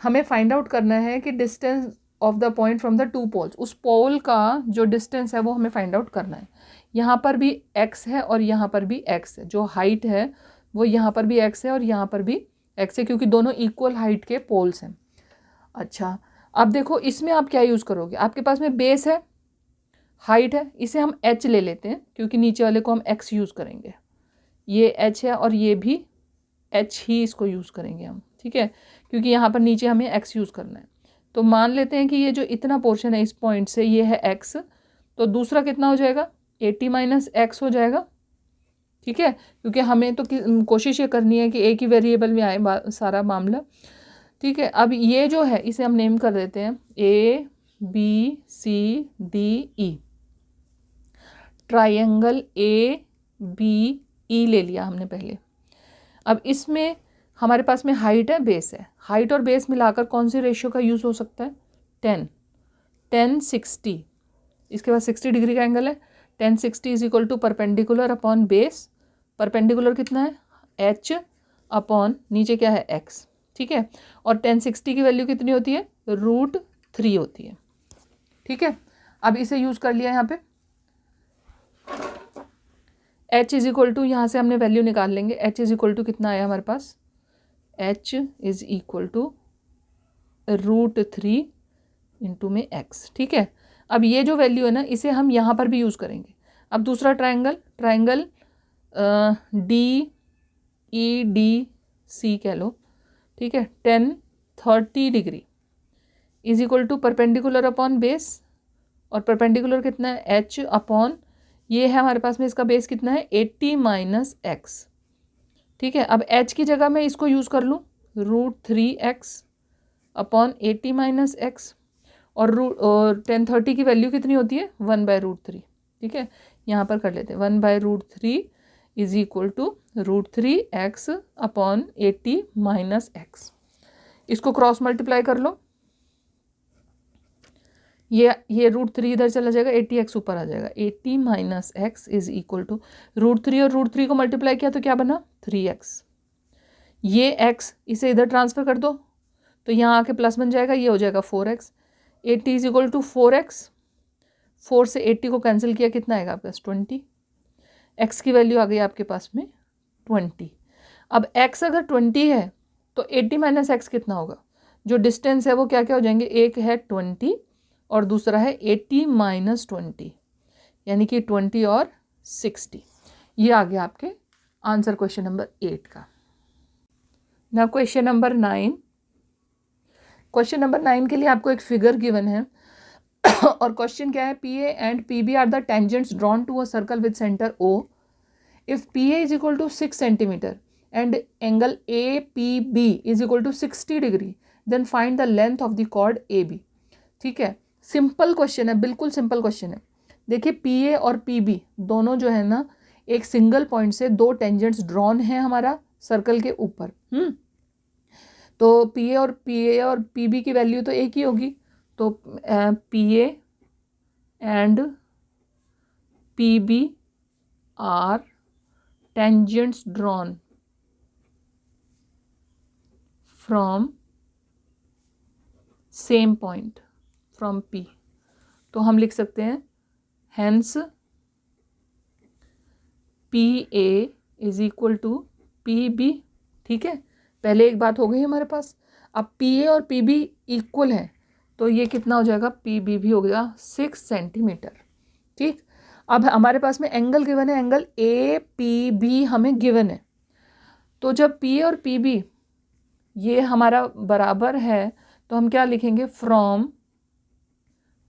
हमें फाइंड आउट करना है कि distance of the point from the 2 poles, उस पोल का जो डिस्टेंस है वो हमें फाइंड आउट करना है। यहाँ पर भी x है और यहाँ पर भी x है, जो हाइट है वो यहाँ पर भी x है और यहाँ पर भी x है, क्योंकि दोनों इक्वल हाइट के पोल्स हैं। अच्छा, अब देखो इसमें आप क्या यूज़ करोगे? आपके पास में बेस है, हाइट है, इसे हम h ले लेते हैं क्योंकि नीचे वाले को हम x यूज़ करेंगे। ये h है और ये भी h ही इसको यूज़ करेंगे हम। ठीक है, क्योंकि यहाँ पर नीचे हमें x यूज़ करना है। तो मान लेते हैं कि ये जो इतना पोर्शन है इस पॉइंट से, ये है x, तो दूसरा कितना हो जाएगा? 80 - x हो जाएगा। ठीक है, क्योंकि हमें तो कोशिश ये करनी है कि एक ही वेरिएबल में आए सारा मामला। ठीक है, अब ये जो है इसे हम नेम कर देते हैं ABCDE। ट्राइंगल ABE ले लिया हमने पहले। अब इसमें हमारे पास में हाइट है, बेस है। हाइट और बेस मिलाकर कौन सी रेशियो का यूज़ हो सकता है? 10 60। इसके बाद 60 डिग्री का एंगल है। 10 60 is equal to perpendicular upon base. Perpendicular कितना है? h अपॉन नीचे क्या है? x। ठीक है, और 10 60 की वैल्यू कितनी होती है? √3 होती है। ठीक है, अब इसे यूज़ कर लिया यहाँ पे। h इज इक्वल टू, यहाँ से हमने वैल्यू निकाल लेंगे। h इज इक्वल टू कितना आया हमारे पास? h is equal to √3 into में x। ठीक है, अब ये जो वैल्यू है ना, इसे हम यहाँ पर भी यूज़ करेंगे। अब दूसरा ट्राइंगल DEDC कह लो। ठीक है, 10 30 degree is equal to perpendicular upon base, और परपेंडिकुलर कितना है? h अपॉन, ये है हमारे पास में, इसका बेस कितना है? 80 - x। ठीक है, अब h की जगह मैं इसको यूज़ कर लूँ √3x अपॉन 80 - x, और 10 30 की वैल्यू कितनी होती है? 1/√3। ठीक है, यहाँ पर कर लेते हैं 1/√3 is equal to √3x upon 80 - x। इसको क्रॉस मल्टीप्लाई कर लो, ये √3 इधर चला जाएगा, 80x ऊपर आ जाएगा। 80 - x इज इक्वल टू √3 और √3 को मल्टीप्लाई किया तो क्या बना? 3x। ये x इसे इधर ट्रांसफ़र कर दो तो यहाँ आके प्लस बन जाएगा, ये हो जाएगा 4x। 80 is equal to 4x। 4 से 80 को कैंसिल किया, कितना आएगा आपके पास? 20। x की वैल्यू आ गई आपके पास में 20। अब x अगर 20 है तो 80 - x कितना होगा? जो डिस्टेंस है वो क्या क्या हो जाएंगे? एक है 20 और दूसरा है 80 - 20, यानी कि 20 और 60। ये आ गया आपके आंसर क्वेश्चन नंबर 8 का। ना क्वेश्चन नंबर 9। क्वेश्चन नंबर 9 के लिए आपको एक फिगर गिवन है और क्वेश्चन क्या है? PA and PB are the tangents drawn to a circle with centre O। If PA is equal to 6 centimetre and angle APB is equal to 60 degree, then find the length of the chord AB। ठीक है, simple question है, बिल्कुल simple question है। देखिए PA और PB दोनों जो है ना एक सिंगल पॉइंट से दो टेंजेंट्स ड्रॉन है हमारा सर्कल के ऊपर। तो PA और PB की वैल्यू तो एक ही होगी, तो PA and PB are tangents drawn from same point from P। तो हम लिख सकते हैं hence PA is equal to PB। ठीक है, पहले एक बात हो गई हमारे पास। अब PA और PB इक्वल है तो ये कितना हो जाएगा, PB भी हो गया 6 सेंटीमीटर। ठीक, अब हमारे पास में एंगल गिवन है, एंगल APB हमें गिवन है। तो जब PA और PB ये हमारा बराबर है तो हम क्या लिखेंगे, from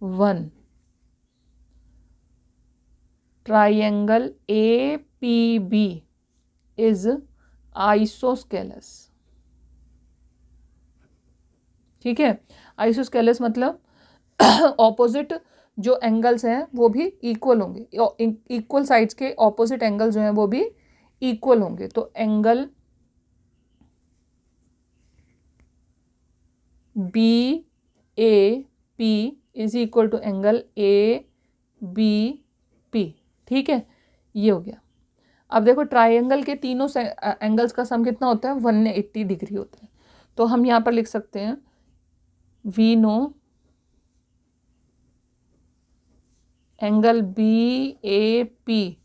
1 triangle APB is isosceles. ठीक है, आइसोस्केलस मतलब ऑपोजिट जो एंगल्स हैं वो भी इक्वल होंगे, इक्वल साइड्स के ऑपोजिट एंगल जो हैं वो भी इक्वल होंगे। तो angle BAP is equal to angle ABP। ठीक है, ये हो गया। अब देखो ट्राइंगल के तीनों एंगल्स का सम कितना होता है, 180 डिग्री होता है। तो हम यहाँ पर लिख सकते हैं we know angle BAP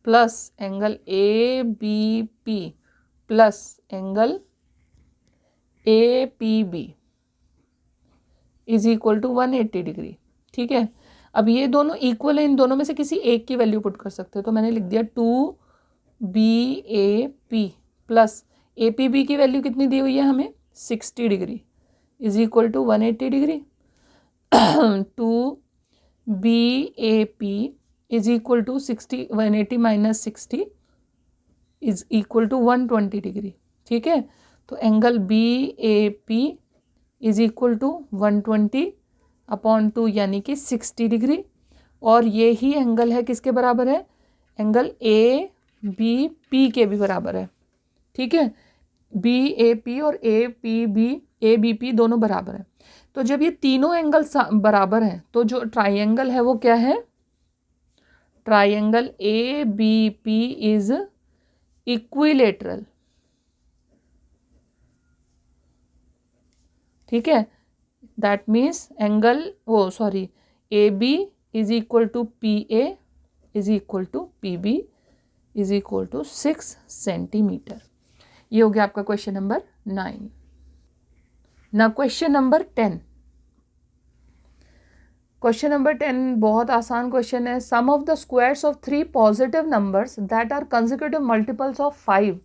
plus angle ABP plus angle APB is equal to 180 degree. ठीक है, अब ये दोनों इक्वल है, इन दोनों में से किसी एक की वैल्यू पुट कर सकते हो। तो मैंने लिख दिया 2BAP प्लस APB की वैल्यू कितनी दी हुई है हमें, 60 degree is equal to 180 degree. 2BAP is equal to 60, 180 minus 60 is equal to 120 degree. ठीक है, तो angle BAP is equal to 120 upon 2 यानी कि 60 डिग्री। और ये ही एंगल है किसके बराबर है, एंगल ABP के भी बराबर है। ठीक है, BAP और ABP दोनों बराबर हैं। तो जब ये तीनों एंगल बराबर हैं तो जो ट्राइंगल है वो क्या है, ट्राइंगल ABP इज इक्विलेटरल। ठीक है, that means angle AB is equal to PA is equal to PB is equal to 6 centimetre. ये हो गया आपका क्वेश्चन नंबर 9। ना क्वेश्चन नंबर 10। क्वेश्चन नंबर 10 बहुत आसान क्वेश्चन है। Sum of the squares of 3 positive numbers that are consecutive multiples of 5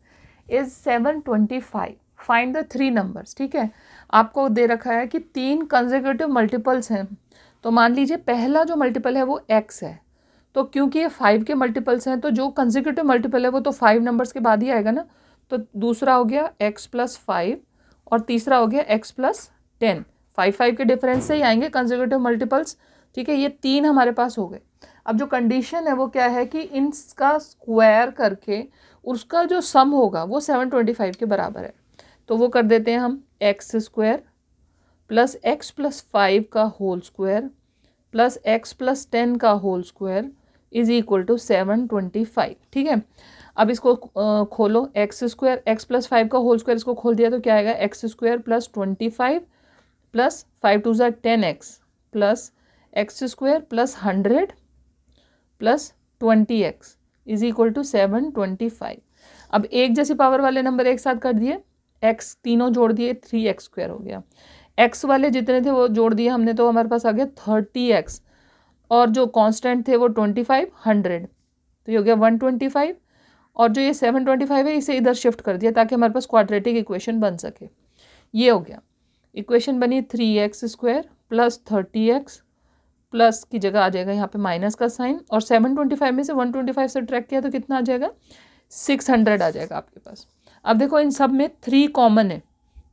is 725। Find the 3 numbers. ठीक है, आपको दे रखा है कि 3 कंसेक्यूटिव मल्टीपल्स हैं। तो मान लीजिए पहला जो मल्टीपल है वो x है, तो क्योंकि ये 5 के मल्टीपल्स हैं तो जो कंसेक्यूटिव मल्टीपल है वो तो 5 नंबर्स के बाद ही आएगा ना। तो दूसरा हो गया x प्लस 5 और तीसरा हो गया x प्लस 10। 5 के डिफरेंस से ही आएंगे कंसेक्यूटिव मल्टीपल्स। ठीक है, ये 3 हमारे पास हो गए। अब जो कंडीशन है वो क्या है कि इनका स्क्वायर करके उसका जो सम होगा वो 725 के बराबर है। तो वो कर देते हैं हम X square plus X plus 5 का whole square plus X plus 10 का whole square is equal to 725। ठीक है, अब इसको खोलो, एक्स स्क्वायर एक्स प्लस 5 का होल स्क्वायर इसको खोल दिया तो क्या आएगा, X square plus 25 plus 5 two ज़ा 10x plus X square plus 100 plus 20x is equal to 725। अब एक जैसी पावर वाले नंबर एक साथ कर दिए, x तीनों जोड़ दिए, 3x स्क्वायर हो गया। x वाले जितने थे वो जोड़ दिए हमने तो हमारे पास आ गया 30x, और जो कांस्टेंट थे वो 25 100, तो ये हो गया 125। और जो ये 725 है इसे इधर शिफ्ट कर दिया ताकि हमारे पास क्वाड्रेटिक इक्वेशन बन सके। ये हो गया, इक्वेशन बनी 3x square plus 30x plus की जगह आ जाएगा यहाँ पे माइनस का साइन, और 725 में से 125 से ट्रैक किया तो कितना आ जाएगा, 600 आ जाएगा आपके पास। अब देखो इन सब में 3 कॉमन है,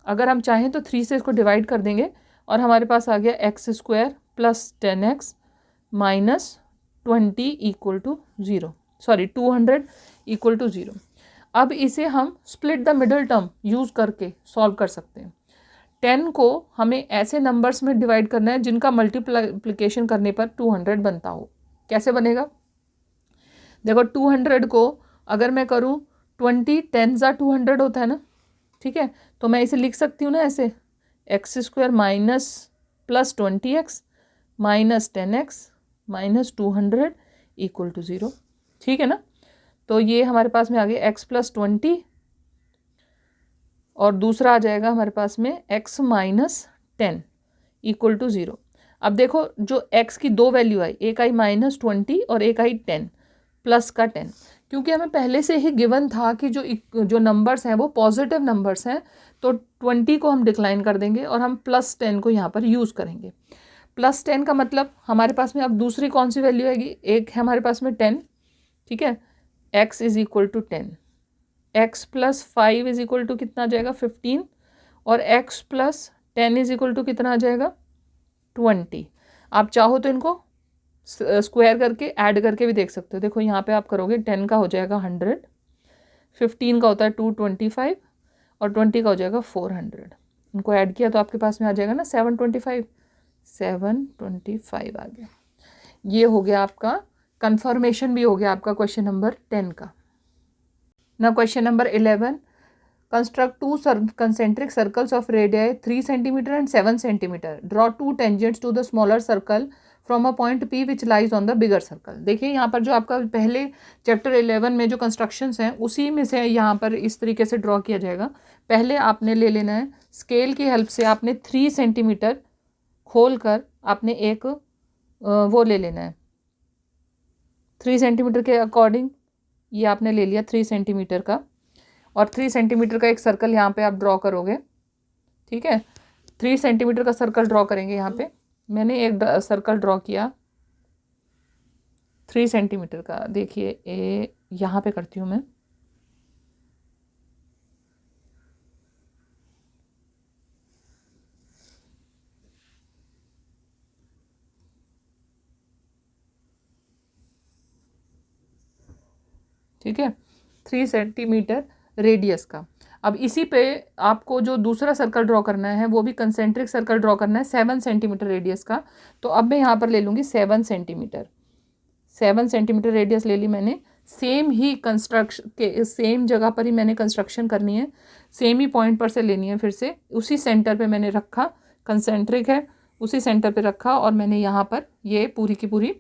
अगर हम चाहें तो 3 से इसको डिवाइड कर देंगे, और हमारे पास आ गया X square plus 10x minus 20 equal to 0, sorry 200 equal to 0। अब इसे हम split the middle term use करके सॉल्व कर सकते हैं। 10 को हमें ऐसे नंबर्स में डिवाइड करना है जिनका मल्टीप्लिकेशन करने पर 200 बनता हो। कैसे बनेगा? देखो 200 को अगर मैं करूँ 20 10 ज़ा 200 होता है ना, ठीक है, तो मैं इसे लिख सकती हूँ ना ऐसे, X square minus plus 20x minus 10x minus 200 equal to 0, ठीक है ना। तो ये हमारे पास में आ गया x प्लस 20 और दूसरा आ जाएगा हमारे पास में x माइनस 10 इक्वल टू 0। अब देखो जो x की दो वैल्यू आई, एक आई माइनस 20 और एक आई 10 प्लस का 10, क्योंकि हमें पहले से ही गिवन था कि जो नंबर्स हैं वो पॉजिटिव नंबर्स हैं, तो 20 को हम डिक्लाइन कर देंगे और हम प्लस 10 को यहाँ पर यूज़ करेंगे। प्लस 10 का मतलब हमारे पास में अब दूसरी कौन सी वैल्यू आएगी, एक है हमारे पास में 10, ठीक है, x is equal to 10, x plus 5 is equal to कितना आ जाएगा 15 और x plus 10 is equal to कितना आ जाएगा 20। आप चाहो तो इनको स्क्वायर करके ऐड करके भी देख सकते हो। देखो यहाँ पे आप करोगे 10 का हो जाएगा 100, 15 का होता है 225 और 20 का हो जाएगा 400। इनको ऐड किया तो आपके पास में आ जाएगा ना 725, 725 आ गया। ये हो गया आपका कंफर्मेशन भी हो गया आपका क्वेश्चन नंबर 10 का। ना question number 11, construct two concentric circles of radii 3 centimetre and 7 centimetre, draw two tangents to the smaller circle from a point P which lies on the bigger circle. देखिए यहाँ पर जो आपका पहले चैप्टर 11 में जो कंस्ट्रक्शंस हैं उसी में से यहाँ पर इस तरीके से ड्रॉ किया जाएगा। पहले आपने ले लेना है स्केल की हेल्प से, आपने 3 सेंटीमीटर खोल कर आपने एक वो ले लेना है 3 सेंटीमीटर के अकॉर्डिंग, ये आपने ले लिया 3 सेंटीमीटर का, और 3 सेंटीमीटर का एक सर्कल यहाँ पे आप ड्रॉ करोगे, ठीक है। 3 सेंटीमीटर का सर्कल ड्रॉ करेंगे। यहाँ पे मैंने एक सर्कल ड्रॉ किया 3 सेंटीमीटर का। देखिए यहाँ पे करती हूँ मैं, ठीक है, 3 सेंटीमीटर रेडियस का। अब इसी पे आपको जो दूसरा सर्कल ड्रॉ करना है वो भी कंसेंट्रिक सर्कल ड्रॉ करना है 7 सेंटीमीटर रेडियस का। तो अब मैं यहाँ पर ले लूँगी 7 सेंटीमीटर, 7 सेंटीमीटर रेडियस ले ली मैंने। सेम ही कंस्ट्रक्शन के सेम जगह पर ही मैंने कंस्ट्रक्शन करनी है, सेम ही पॉइंट पर से लेनी है, फिर से उसी सेंटर पे मैंने रखा, कंसेंट्रिक है उसी सेंटर पे रखा, और मैंने यहाँ पर ये पूरी की पूरी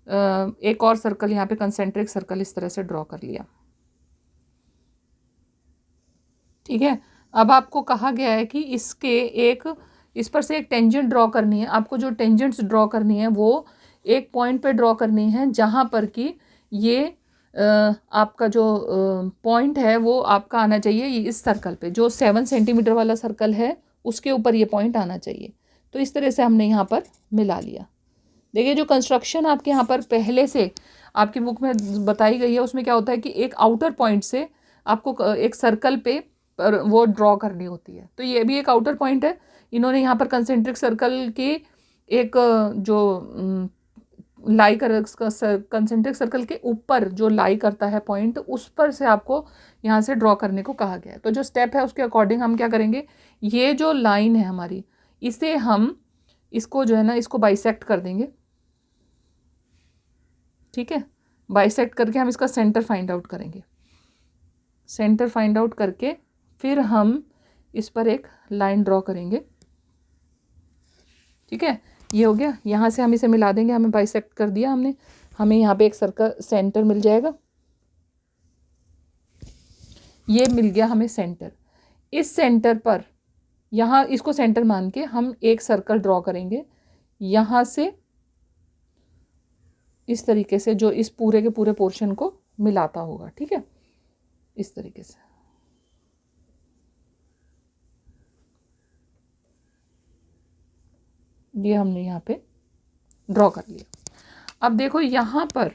एक और सर्कल यहाँ पे कंसेंट्रिक सर्कल इस तरह से ड्रॉ कर लिया, ठीक है। अब आपको कहा गया है कि इस पर से एक टेंजेंट ड्रॉ करनी है। आपको जो टेंजेंट्स ड्रॉ करनी है वो एक पॉइंट पे ड्रॉ करनी है जहाँ पर कि ये आपका जो पॉइंट है वो आपका आना चाहिए ये इस सर्कल पे, जो 7 सेंटीमीटर वाला सर्कल है उसके ऊपर ये पॉइंट आना चाहिए। तो इस तरह से हमने यहाँ पर मिला लिया। देखिए जो कंस्ट्रक्शन आपके यहाँ पर पहले से आपकी बुक में बताई गई है उसमें क्या होता है कि एक आउटर पॉइंट से आपको एक सर्कल पे वो ड्रॉ करनी होती है। तो ये भी एक आउटर पॉइंट है। इन्होंने यहाँ पर कंसेंट्रिक सर्कल की एक जो लाई कर कंसेंट्रिक सर्कल के ऊपर जो लाई करता है पॉइंट, उस पर से आपको यहाँ से ड्रॉ करने को कहा गया है। तो जो स्टेप है उसके अकॉर्डिंग हम क्या करेंगे, ये जो लाइन है हमारी इसे हम इसको जो है ना इसको बाइसेक्ट कर देंगे, ठीक है। बाइसेक्ट करके हम इसका सेंटर फाइंड आउट करेंगे। सेंटर फाइंड आउट करके फिर हम इस पर एक लाइन ड्रॉ करेंगे, ठीक है। ये हो गया, यहाँ से हम इसे मिला देंगे, हमें बाइसेक्ट कर दिया हमने, हमें यहाँ पे एक सर्कल सेंटर मिल जाएगा। ये मिल गया हमें सेंटर। इस सेंटर पर यहाँ इसको सेंटर मान के हम एक सर्कल ड्रॉ करेंगे यहाँ से इस तरीके से, जो इस पूरे के पूरे पोर्शन को मिलाता होगा, ठीक है, इस तरीके से। ये हमने यहाँ पे ड्रॉ कर लिया। अब देखो यहाँ पर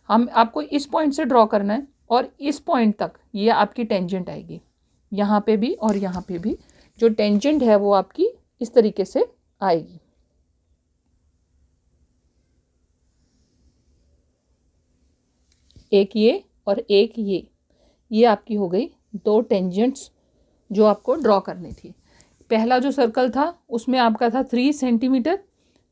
हम आपको इस पॉइंट से ड्रॉ करना है और इस पॉइंट तक ये आपकी टेंजेंट आएगी, यहाँ पे भी और यहाँ पे भी जो टेंजेंट है वो आपकी इस तरीके से आएगी। एक ये और एक ये आपकी हो गई दो टेंजेंट्स जो आपको ड्रॉ करनी थी। पहला जो सर्कल था उसमें आपका था 3 सेंटीमीटर,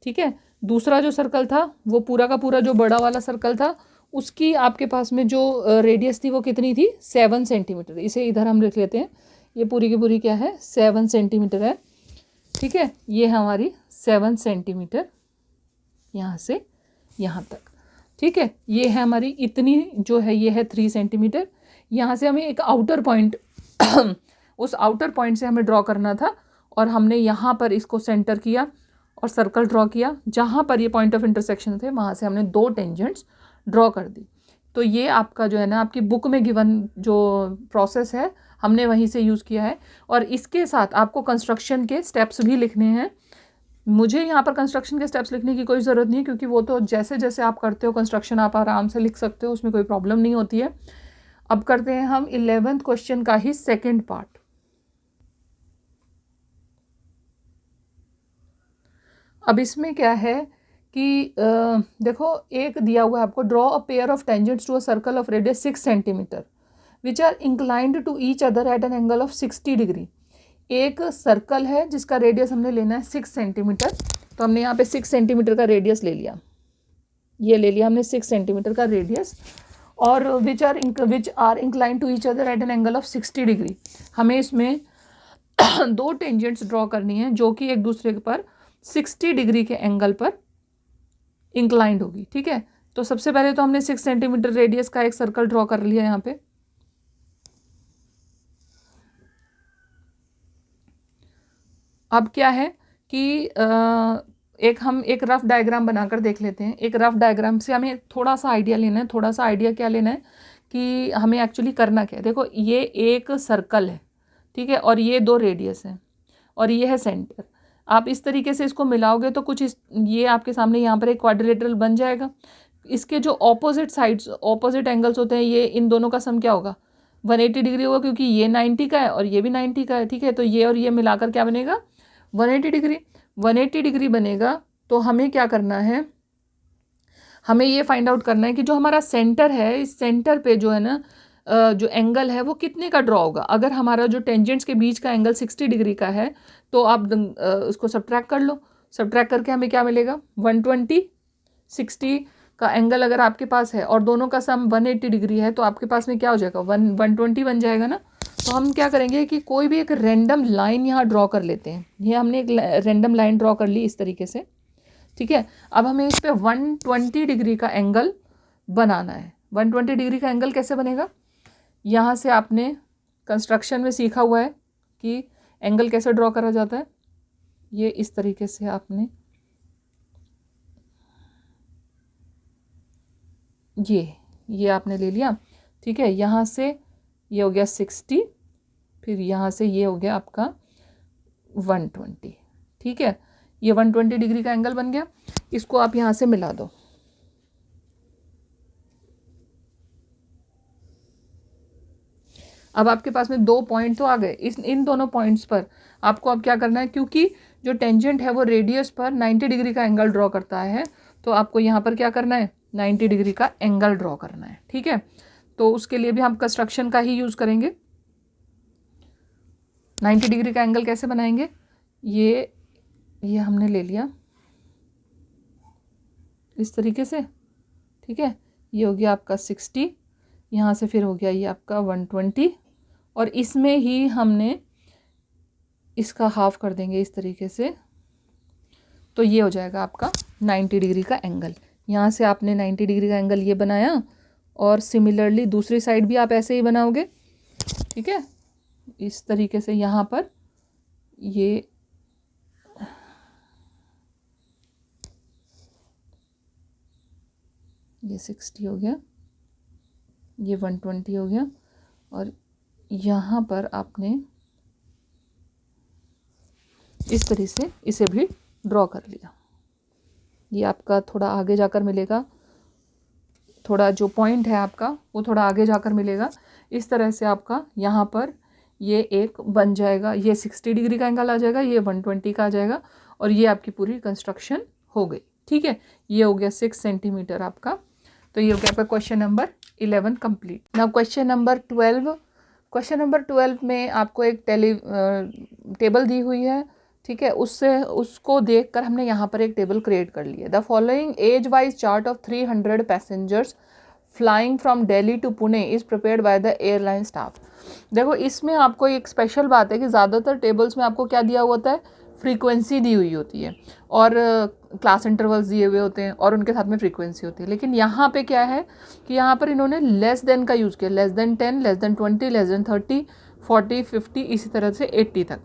ठीक है। दूसरा जो सर्कल था वो पूरा का पूरा जो बड़ा वाला सर्कल था उसकी आपके पास में जो रेडियस थी वो कितनी थी, 7 सेंटीमीटर। इसे इधर हम लिख लेते हैं, ये पूरी की पूरी क्या है, 7 सेंटीमीटर है, ठीक है। ये हमारी 7 सेंटीमीटर यहाँ से यहाँ तक, ठीक है। ये है हमारी इतनी जो है, ये है 3 सेंटीमीटर। यहाँ से हमें एक आउटर पॉइंट उस आउटर पॉइंट से हमें ड्रॉ करना था और हमने यहाँ पर इसको सेंटर किया और सर्कल ड्रॉ किया। जहाँ पर ये पॉइंट ऑफ इंटरसेक्शन थे वहाँ से हमने दो टेंजेंट्स ड्रॉ कर दी। तो ये आपका जो है ना, आपकी बुक में गिवन जो प्रोसेस है हमने वहीं से यूज़ किया है। और इसके साथ आपको कंस्ट्रक्शन के स्टेप्स भी लिखने हैं। मुझे यहाँ पर कंस्ट्रक्शन के स्टेप्स लिखने की कोई ज़रूरत नहीं है, क्योंकि वो तो जैसे जैसे आप करते हो कंस्ट्रक्शन आप आराम से लिख सकते हो, उसमें कोई प्रॉब्लम नहीं होती है। अब करते हैं हम 11th क्वेश्चन का ही सेकेंड पार्ट। अब इसमें क्या है कि देखो, एक दिया हुआ है आपको, draw a pair of tangents to a circle of radius 6 centimetre which are inclined to each other at an angle of 60 degree. एक सर्कल है जिसका रेडियस हमने लेना है 6 सेंटीमीटर। तो हमने यहाँ पे 6 सेंटीमीटर का रेडियस ले लिया, ये ले लिया हमने 6 सेंटीमीटर का रेडियस। और which are inclined to each other at an angle of 60 degree. हमें इसमें दो टेंजेंट्स ड्रॉ करनी है जो कि एक दूसरे पर 60 डिग्री के एंगल पर इंक्लाइंड होगी, ठीक है। तो सबसे पहले तो हमने 6 सेंटीमीटर रेडियस का एक सर्कल ड्रॉ कर लिया यहाँ पे। अब क्या है कि हम एक रफ डायग्राम बनाकर देख लेते हैं। एक रफ डायग्राम से हमें थोड़ा सा आइडिया लेना है। थोड़ा सा आइडिया क्या लेना है कि हमें एक्चुअली करना क्या है। देखो, ये एक सर्कल है, ठीक है, और ये दो रेडियस है और ये है सेंटर। आप इस तरीके से इसको मिलाओगे तो कुछ ये आपके सामने यहाँ पर एक क्वाड्रिलेटरल बन जाएगा। इसके जो ऑपोजिट साइड्स, ऑपोजिट एंगल्स होते हैं, ये इन दोनों का सम क्या होगा, 180 डिग्री होगा, क्योंकि ये 90 का है और ये भी 90 का है, ठीक है। तो ये और ये मिलाकर क्या बनेगा, 180 डिग्री। 180 डिग्री बनेगा। तो हमें क्या करना है, हमें ये फाइंड आउट करना है कि जो हमारा सेंटर है, इस सेंटर पे जो है ना जो एंगल है वो कितने का ड्रॉ होगा। अगर हमारा जो टेंजेंट्स के बीच का एंगल 60 डिग्री का है तो आप उसको सब्ट्रैक्ट कर लो। सब्ट्रैक्ट करके हमें क्या मिलेगा, 120। 60 का एंगल अगर आपके पास है और दोनों का सम 180 डिग्री है तो आपके पास में क्या हो जाएगा, 120 बन जाएगा ना। तो हम क्या करेंगे कि कोई भी एक रैंडम लाइन यहाँ ड्रॉ कर लेते हैं। ये हमने एक रैंडम लाइन ड्रॉ कर ली इस तरीके से, ठीक है। अब हमें इस पर 120 डिग्री का एंगल बनाना है। 120 डिग्री का एंगल कैसे बनेगा, यहाँ से आपने कंस्ट्रक्शन में सीखा हुआ है कि एंगल कैसे ड्रॉ करा जाता है। ये इस तरीके से आपने ये आपने ले लिया, ठीक है। यहाँ से ये हो गया 60, फिर यहाँ से ये हो गया आपका 120, ठीक है। ये 120 डिग्री का एंगल बन गया। इसको आप यहाँ से मिला दो। अब आपके पास में दो पॉइंट तो आ गए। इन दोनों पॉइंट्स पर आपको अब क्या करना है, क्योंकि जो टेंजेंट है वो रेडियस पर 90 डिग्री का एंगल ड्रॉ करता है, तो आपको यहाँ पर क्या करना है, 90 डिग्री का एंगल ड्रॉ करना है, ठीक है। तो उसके लिए भी हम कंस्ट्रक्शन का ही यूज़ करेंगे। 90 डिग्री का एंगल कैसे बनाएंगे, ये हमने ले लिया इस तरीके से, ठीक है। ये हो गया आपका 60, यहाँ से फिर हो गया ये आपका 120, और इसमें ही हमने इसका हाफ कर देंगे इस तरीके से। तो ये हो जाएगा आपका 90 डिग्री का एंगल। यहाँ से आपने 90 डिग्री का एंगल ये बनाया, और सिमिलरली दूसरी साइड भी आप ऐसे ही बनाओगे, ठीक है। इस तरीके से यहाँ पर ये ये 60 हो गया, ये 120 हो गया, और यहाँ पर आपने इस तरीके से इसे भी ड्रॉ कर लिया। ये आपका थोड़ा आगे जाकर मिलेगा, थोड़ा जो पॉइंट है आपका वो थोड़ा आगे जाकर मिलेगा। इस तरह से आपका यहाँ पर ये एक बन जाएगा, ये 60 डिग्री का एंगल आ जाएगा, ये 120 का आ जाएगा, और ये आपकी पूरी कंस्ट्रक्शन हो गई। ठीक है, ये हो गया 6 सेंटीमीटर आपका। तो ये हो गया आपका question number 11 complete. Now question number 12। Question number 12 में आपको एक टेबल दी हुई है। ठीक है, उसको देखकर हमने यहाँ पर एक टेबल क्रिएट कर ली है। The following age wise chart of 300 passengers flying from Delhi to Pune is prepared by the airline staff. देखो, इसमें आपको एक स्पेशल बात है कि ज़्यादातर टेबल्स में आपको क्या दिया हुआ होता है, फ्रीक्वेंसी दी हुई होती है और क्लास इंटरवल्स दिए हुए होते हैं और उनके साथ में फ्रीक्वेंसी होती है। लेकिन यहाँ पे क्या है कि यहाँ पर इन्होंने लेस देन का यूज़ किया, less than 10, less than 20, less than 30, 40, 50, इसी तरह से 80 तक।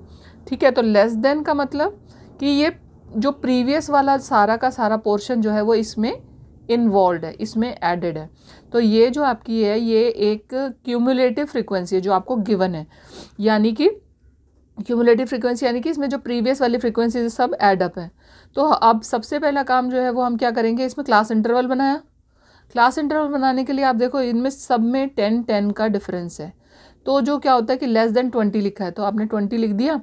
ठीक है, तो लेस देन का मतलब कि ये जो प्रीवियस वाला सारा का सारा पोर्शन जो है वो इसमें इन्वॉल्व है, इसमें एडेड है। तो ये जो आपकी है ये एक क्यूमुलेटिव फ्रीक्वेंसी है जो आपको गिवन है, यानी कि क्यूमुलेटिव फ्रीक्वेंसी यानी कि इसमें जो प्रीवियस वाली फ्रीक्वेंसी सब ऐड अप है। तो अब सबसे पहला काम जो है वो हम क्या करेंगे, इसमें क्लास इंटरवल बनाया। क्लास इंटरवल बनाने के लिए आप देखो इनमें सब में 10-10 का डिफरेंस है। तो जो क्या होता है कि लेस देन 20 लिखा है तो आपने 20 लिख दिया।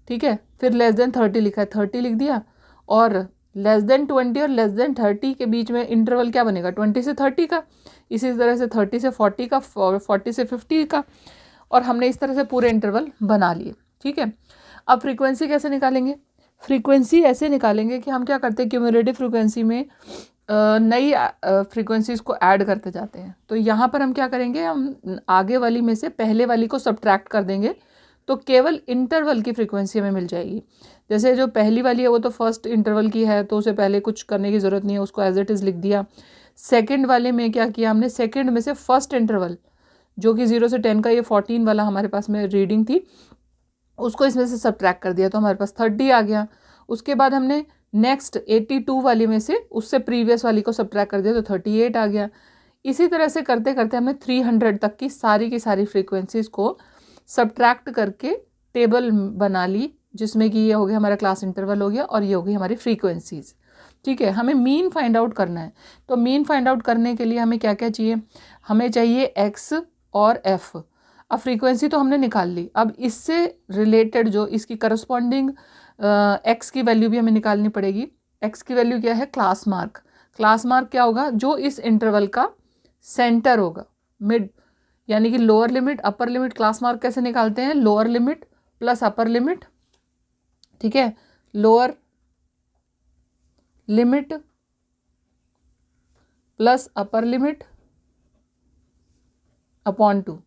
ठीक है, फिर लेस देन 30 लिखा है, 30 लिख दिया। और लेस देन 20 और लेस देन 30 के बीच में इंटरवल क्या बनेगा, 20 से 30 का। इसी तरह से 30 से 40 का, 40 से 50 का। और हमने इस तरह से पूरे इंटरवल बना लिए। ठीक है, अब फ्रीक्वेंसी कैसे निकालेंगे? फ्रीक्वेंसी ऐसे निकालेंगे कि हम क्या करते हैं, क्यूमुलेटिव फ्रीक्वेंसी में नई फ्रीक्वेंसीज को ऐड करते जाते हैं। तो यहाँ पर हम क्या करेंगे, हम आगे वाली में से पहले वाली को सब्ट्रैक्ट कर देंगे तो केवल इंटरवल की फ्रीक्वेंसी हमें मिल जाएगी। जैसे जो पहली वाली है वो तो फर्स्ट इंटरवल की है तो उसे पहले कुछ करने की ज़रूरत नहीं है, उसको एज इट इज़ लिख दिया। सेकंड वाले में क्या किया हमने, सेकंड में से फर्स्ट इंटरवल जो कि 0 से 10 का ये 14 वाला हमारे पास में रीडिंग थी, उसको इसमें से सब्ट्रैक्ट कर दिया तो हमारे पास 30 आ गया। उसके बाद हमने नेक्स्ट 82 वाली में से उससे प्रीवियस वाली को सब्ट्रैक्ट कर दिया तो 38 आ गया। इसी तरह से करते करते हमने 300 तक की सारी फ्रीक्वेंसीज़ को सब्ट्रैक्ट करके टेबल बना ली, जिसमें कि ये हो गया हमारा क्लास इंटरवल हो गया और ये हो गई हमारी फ्रीक्वेंसीज़। ठीक है, हमें मीन फाइंड आउट करना है। तो मीन फाइंड आउट करने के लिए हमें क्या क्या चाहिए, हमें चाहिए एक्स और एफ। अब फ्रीक्वेंसी तो हमने निकाल ली, अब इससे रिलेटेड जो इसकी करस्पॉन्डिंग एक्स की वैल्यू भी हमें निकालनी पड़ेगी। एक्स की वैल्यू क्या है, क्लास मार्क। क्लास मार्क क्या होगा, जो इस इंटरवल का सेंटर होगा, मिड, यानी कि lower limit upper limit. Class mark कैसे निकालते हैं, lower limit plus upper limit. ठीक है, lower limit plus upper limit upon 2।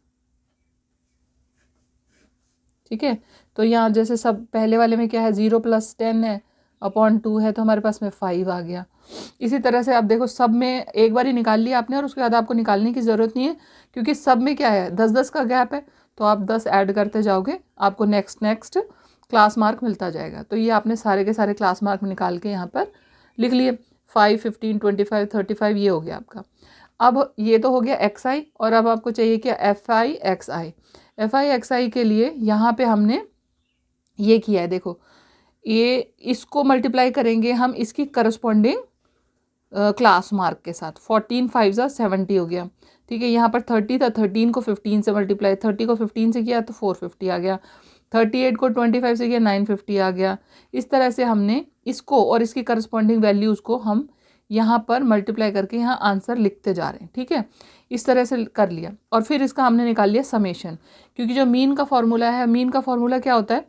ठीक है, तो यहाँ जैसे सब पहले वाले में क्या है, 0 + 10 है अपॉन 2 है तो हमारे पास में 5 आ गया। इसी तरह से आप देखो सब में एक बार ही निकाल लिया आपने और उसके बाद आपको निकालने की ज़रूरत नहीं है क्योंकि सब में क्या है 10-10 का गैप है। तो आप 10 ऐड करते जाओगे, आपको नेक्स्ट क्लास मार्क मिलता जाएगा। तो ये आपने सारे के सारे क्लास मार्क निकाल के यहाँ पर लिख लिए, 5, 15, 25, 35 ये हो गया आपका। अब ये तो हो गया एक्स आई और अब आपको चाहिए क्या, F I X I. F I X I के लिए यहाँ पे हमने ये किया है, देखो ये इसको मल्टीप्लाई करेंगे हम इसकी करस्पॉन्डिंग क्लास मार्क के साथ। 14 5 70 हो गया। ठीक है, यहाँ पर 30 था, 13 को 15 से मल्टीप्लाई, 30 को 15 से किया तो 450 आ गया, 38 को 25 से किया 950 आ गया। इस तरह से हमने इसको और इसकी करस्पॉन्डिंग वैल्यूज़ को हम यहाँ पर मल्टीप्लाई करके यहाँ आंसर लिखते जा रहे हैं। ठीक है, इस तरह से कर लिया और फिर इसका हमने निकाल लिया समेशन, क्योंकि जो मीन का फॉर्मूला है, मीन का फॉर्मूला क्या होता है,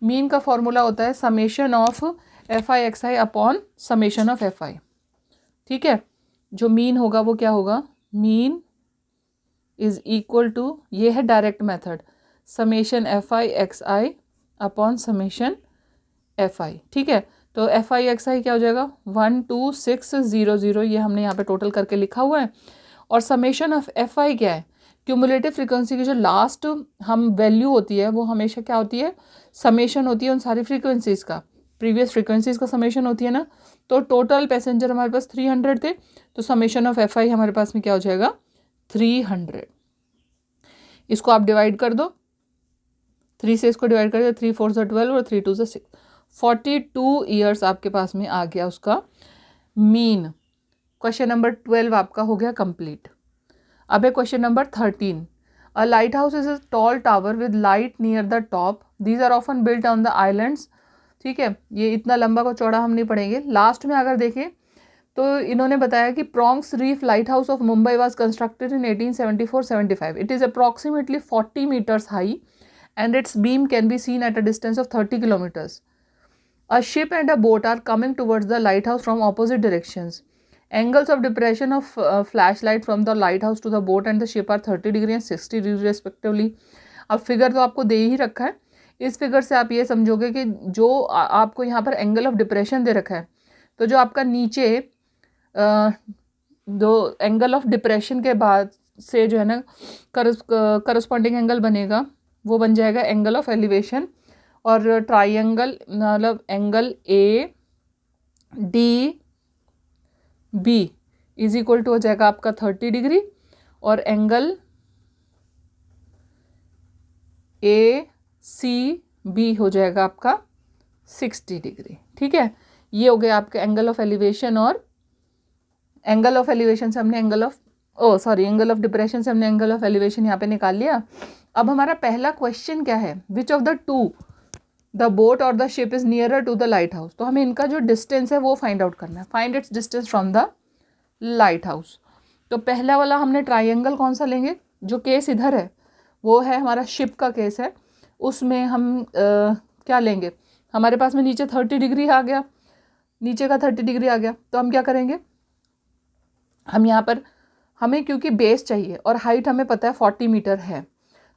मीन का फॉर्मूला होता है summation of F I X I upon summation of F I. ठीक है, जो मीन होगा वो क्या होगा, मीन इज इक्वल टू, ये है direct method, summation F I X I upon summation F I. ठीक है, तो एफ आई एक्स आई क्या हो जाएगा, 12600, ये हमने यहाँ पे टोटल करके लिखा हुआ है। और समेशन ऑफ एफ आई क्या है, क्यूमुलेटिव फ्रीक्वेंसी की जो लास्ट हम वैल्यू होती है वो हमेशा क्या होती है, समेशन होती है उन सारी फ्रीक्वेंसीज़ का, प्रीवियस फ्रीक्वेंसीज़ का समेशन होती है ना। तो टोटल पैसेंजर हमारे पास 300 थे, तो समेशन ऑफ एफ आई हमारे पास में क्या हो जाएगा, 300। इसको आप डिवाइड कर दो, 3 से इसको डिवाइड कर दो, 3 4 12 और 3 2 6, 42 ईयर्स आपके पास में आ गया उसका मीन। क्वेश्चन नंबर 12 आपका हो गया कंप्लीट। अब है question number 13। A lighthouse is a tall tower with light near the top, these are often built on the islands ठीक है, ये इतना लंबा को चौड़ा हम नहीं पढ़ेंगे। लास्ट में अगर देखें तो इन्होंने बताया कि prongs reef light house of Mumbai was constructed in 1874-75। It is approximately 40 meters high and its beam can be seen at a distance of 30 kilometers. A ship and a boat are coming towards the lighthouse from opposite directions. Angles of depression of flashlight from the lighthouse to the boat and the ship are 30 degree and 60 degree respectively. अब figure तो आपको दे ही रखा है, इस figure से आप ये समझोगे कि जो आपको यहाँ पर एंगल ऑफ डिप्रेशन दे रखा है, तो जो आपका नीचे दो एंगल ऑफ डिप्रेशन के बाद से जो है ना करस्पॉन्डिंग एंगल बनेगा, वो बन जाएगा एंगल ऑफ एलिवेशन। और ट्राइंगल मतलब angle A D B is equal to हो जाएगा आपका 30 डिग्री और एंगल ए सी बी हो जाएगा आपका 60 डिग्री। ठीक है, ये हो गया आपका एंगल ऑफ एलिवेशन। और एंगल ऑफ एलिवेशन से हमने एंगल ऑफ डिप्रेशन से हमने एंगल ऑफ एलिवेशन यहाँ पे निकाल लिया। अब हमारा पहला क्वेश्चन क्या है, which of the two the boat और the ship is nearer to the lighthouse. तो हमें इनका जो डिस्टेंस है वो फाइंड आउट करना है, find its distance from the lighthouse. तो पहला वाला हमने ट्राइंगल कौन सा लेंगे, जो केस इधर है वो है हमारा शिप का केस है, उसमें हम क्या लेंगे, हमारे पास में नीचे 30 डिग्री आ गया, नीचे का 30 डिग्री आ गया, तो हम क्या करेंगे, हम यहाँ पर हमें क्योंकि बेस चाहिए और हाइट हमें पता है 40 मीटर है,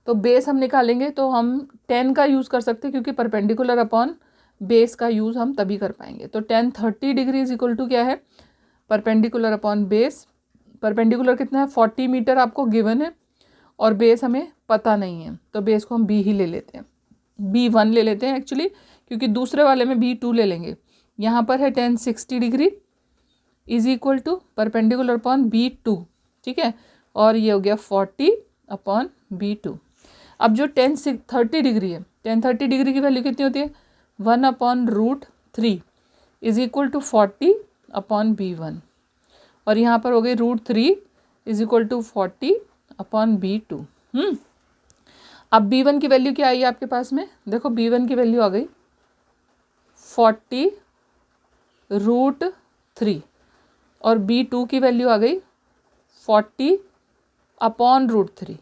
तो बेस हम निकालेंगे तो हम 10 का यूज़ कर सकते हैं, क्योंकि परपेंडिकुलर अपॉन बेस का यूज़ हम तभी कर पाएंगे। तो 10 30 डिग्री इज इक्वल टू क्या है, परपेंडिकुलर अपॉन बेस। परपेंडिकुलर कितना है 40 मीटर आपको गिवन है और बेस हमें पता नहीं है, तो बेस को हम बी ही ले लेते हैं, B1 ले लेते हैं एक्चुअली, क्योंकि दूसरे वाले में B2 ले लेंगे। यहाँ पर है 10 60 degree is equal to perpendicular upon B2। ठीक है, और ये हो गया 40 अपॉन B2। अब जो 10 30 डिग्री है, 10 30 डिग्री की वैल्यू कितनी होती है, 1/√3 is equal to 40 upon B1। और यहाँ पर हो गई √3 is equal to 40 upon B2। अब B1 की वैल्यू क्या आई है आपके पास में, देखो B1 की वैल्यू आ गई 40√3 और B2 की वैल्यू आ गई 40 अपॉन √3।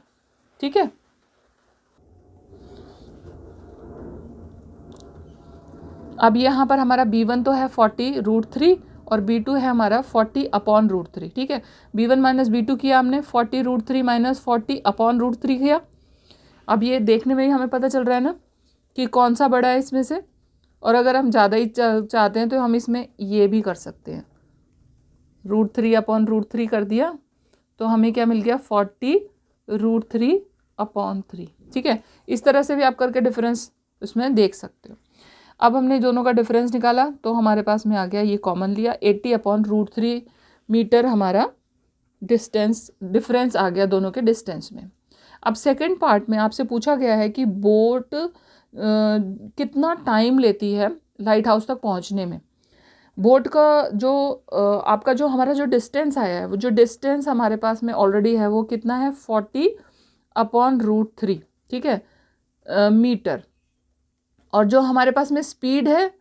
ठीक है, अब यहाँ पर हमारा B1 तो है 40√3 और B2 है हमारा 40 अपॉन √3। ठीक है, B1 माइनस B2 किया हमने, 40√3 माइनस 40 अपॉन √3 किया। अब ये देखने में ही हमें पता चल रहा है ना कि कौन सा बड़ा है इसमें से, और अगर हम ज़्यादा ही चाहते हैं तो हम इसमें ये भी कर सकते हैं, √3 अपॉन √3 कर दिया तो हमें क्या मिल गया 40√3 अपॉन 3। ठीक है, इस तरह से भी आप करके डिफरेंस उसमें देख सकते हो। अब हमने दोनों का डिफरेंस निकाला तो हमारे पास में आ गया, ये कॉमन लिया, 80 अपॉन √3 मीटर हमारा डिफरेंस आ गया दोनों के डिस्टेंस में। अब सेकंड पार्ट में आपसे पूछा गया है कि बोट कितना टाइम लेती है लाइट हाउस तक पहुंचने में। बोट का जो आपका जो हमारा जो डिस्टेंस आया है, वो जो डिस्टेंस हमारे पास में ऑलरेडी है वो कितना है 40 अपॉन √3। ठीक है, मीटर। और जो हमारे पास में स्पीड है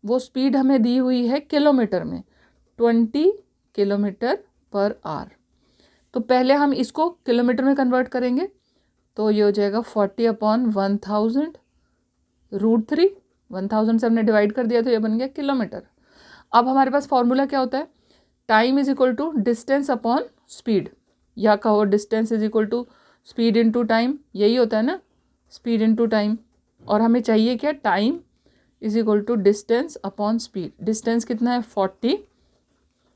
वो स्पीड हमें दी हुई है किलोमीटर में, 20 km/h। तो पहले हम इसको किलोमीटर में कन्वर्ट करेंगे तो ये हो जाएगा 40 अपॉन 1000 √3। 1000 से हमने डिवाइड कर दिया तो ये बन गया किलोमीटर। अब हमारे पास फॉर्मूला क्या होता है, time is equal to distance upon speed, या कहो distance is equal to speed into time, यही होता है ना, स्पीड इनटू टाइम। और हमें चाहिए क्या, time is equal to distance upon speed. Distance कितना है 40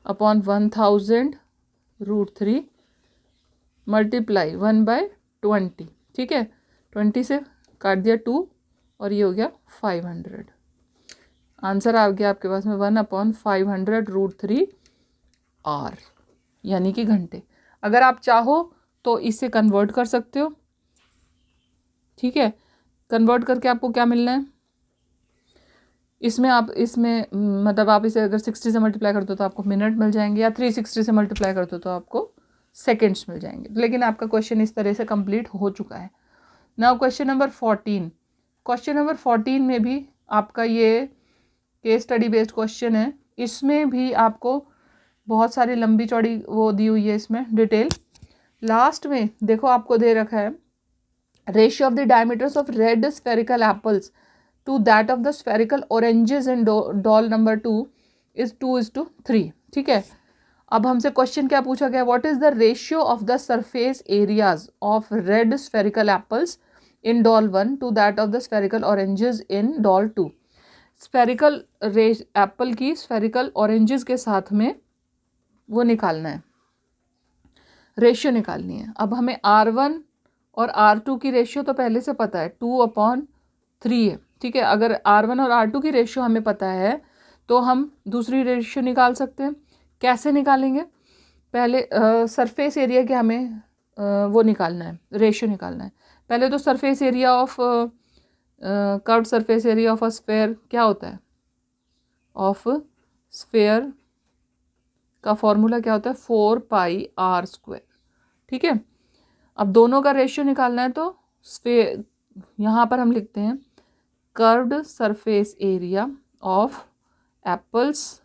अपॉन 1000 √3 मल्टीप्लाई 1/20। ठीक है, 20 से काट दिया 2 और ये हो गया 500। आंसर आ गया आपके पास में 1/500 √3 आवर, यानी कि घंटे। अगर आप चाहो तो इसे कन्वर्ट कर सकते हो। ठीक है, कन्वर्ट करके आपको क्या मिलना है, इसमें मतलब आप इसे अगर 60 से मल्टीप्लाई कर दो तो आपको मिनट मिल जाएंगे, या 360 से मल्टीप्लाई कर दो तो आपको सेकेंड्स मिल जाएंगे। लेकिन आपका क्वेश्चन इस तरह से कंप्लीट हो चुका है। Now question number 14। Question number 14 में भी आपका ये केस स्टडी बेस्ड क्वेश्चन है, इसमें भी आपको बहुत सारी लंबी चौड़ी वो दी हुई है इसमें डिटेल। लास्ट में देखो आपको दे रखा है ratio of the diameters of red spherical apples to that of the spherical oranges in doll number 2 is 2:3। ठीक है, अब हमसे क्वेश्चन क्या पूछा गया, what is the ratio of the surface areas of red spherical apples in doll 1 to that of the spherical oranges in doll 2। Spherical apple की spherical oranges के साथ में वो निकालना है, रेशियो निकालनी है। अब हमें R1 और R2 की रेशियो तो पहले से पता है 2/3 है। ठीक है, अगर R1 और R2 की रेशियो हमें पता है तो हम दूसरी रेशियो निकाल सकते हैं। कैसे निकालेंगे, पहले सरफेस एरिया के हमें वो निकालना है, रेशियो निकालना है। पहले तो surface area of curved surface area of a sphere क्या होता है, ऑफ स्फेयर का फॉर्मूला क्या होता है 4πr²। ठीक है, अब दोनों का रेशियो निकालना है तो स्फेयर यहाँ पर हम लिखते हैं curved surface area of apples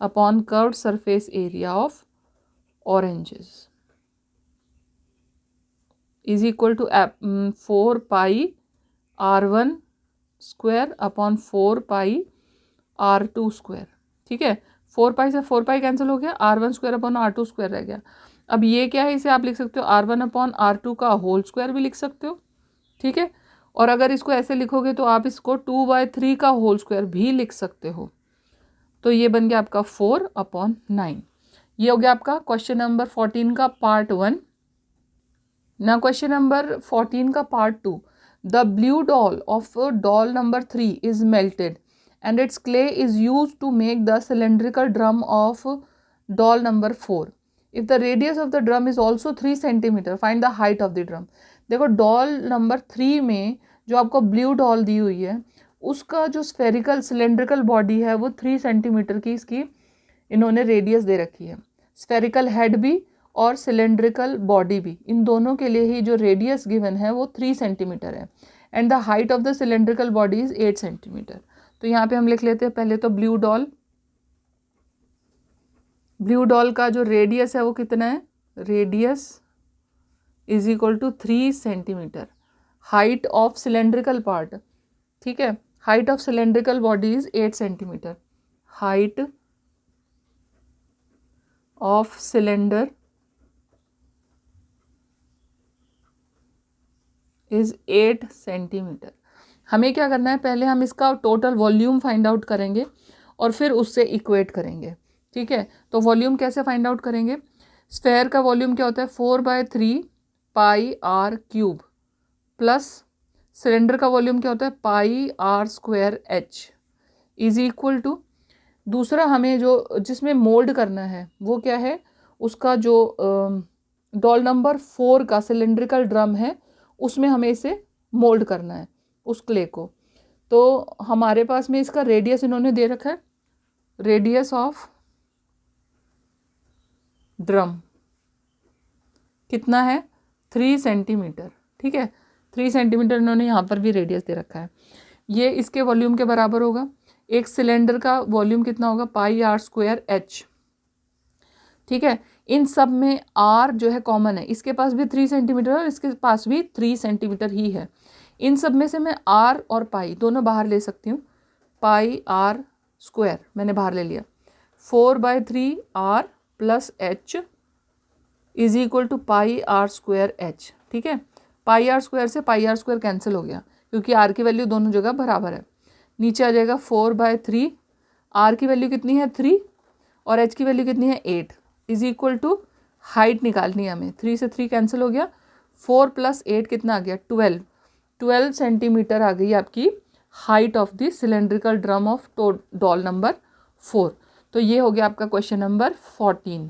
upon curved surface area of oranges is equal to 4πr1² upon 4πr2²। ठीक है, 4π से 4π कैंसिल हो गया, R1² अपॉन R2² रह गया। अब ये क्या है, इसे आप लिख सकते हो R1 अपॉन R2 का होल स्क्वायर भी लिख सकते हो। ठीक है, और अगर इसको ऐसे लिखोगे तो आप इसको 2/3 का होल स्क्वायर भी लिख सकते हो। तो ये बन गया आपका 4/9। ये हो गया आपका क्वेश्चन नंबर 14 का पार्ट 1। ना क्वेश्चन नंबर 14 का part 2। The blue doll of doll number 3 is melted and its clay is used to make the cylindrical drum of doll number 4. If the radius of the drum is also 3 centimeter, find the height of the drum. देखो doll number 3 में जो आपको blue doll दी हुई है उसका जो spherical cylindrical body है वो 3 सेंटीमीटर की इसकी इन्होंने रेडियस दे रखी है। स्फेरिकल हेड भी और सिलेंड्रिकल बॉडी भी, इन दोनों के लिए ही जो रेडियस गिवन है वो 3 सेंटीमीटर है। And the height of the cylindrical body is 8 centimetre. तो यहाँ पे हम लिख लेते हैं पहले तो ब्लू डॉल का जो रेडियस है वो कितना है, radius is equal to 3 centimetre. Height of cylindrical part, ठीक है, height of cylindrical body is 8 centimetre. Height of cylinder is 8 centimetre. हमें क्या करना है, पहले हम इसका टोटल वॉल्यूम फाइंड आउट करेंगे और फिर उससे इक्वेट करेंगे। ठीक है, तो वॉल्यूम कैसे फाइंड आउट करेंगे, स्फेयर का वॉल्यूम क्या होता है 4/3πr³ प्लस सिलेंडर का वॉल्यूम क्या होता है πr² इज इक्वल टू, दूसरा हमें जो जिसमें मोल्ड करना है वो क्या है, उसका जो डॉल नंबर 4 का सिलेंड्रिकल ड्रम है उसमें हमें इसे मोल्ड करना है उस क्ले को। तो हमारे पास में इसका रेडियस इन्होंने दे रखा है, रेडियस ऑफ ड्रम कितना है 3 सेंटीमीटर। ठीक है, 3 सेंटीमीटर इन्होंने यहाँ पर भी रेडियस दे रखा है। ये इसके वॉल्यूम के बराबर होगा। एक सिलेंडर का वॉल्यूम कितना होगा πr²h। ठीक है, इन सब में r जो है कॉमन है, इसके पास भी 3 सेंटीमीटर और इसके पास भी 3 सेंटीमीटर ही है। इन सब में से मैं r और पाई दोनों बाहर ले सकती हूँ। πr² मैंने बाहर ले लिया, 4/3r plus h is equal to πr²h। ठीक है, πr² से πr² कैंसिल हो गया क्योंकि r की वैल्यू दोनों जगह बराबर है। नीचे आ जाएगा 4/3, r की वैल्यू कितनी है 3 और h की वैल्यू कितनी है 8 इज इक्वल टू, हाइट निकालनी है हमें, 3 से 3 कैंसिल हो गया, 4 + 8 कितना आ गया 12 सेंटीमीटर आ गई आपकी height of the cylindrical drum of doll number 4। तो ये हो गया आपका क्वेश्चन नंबर 14।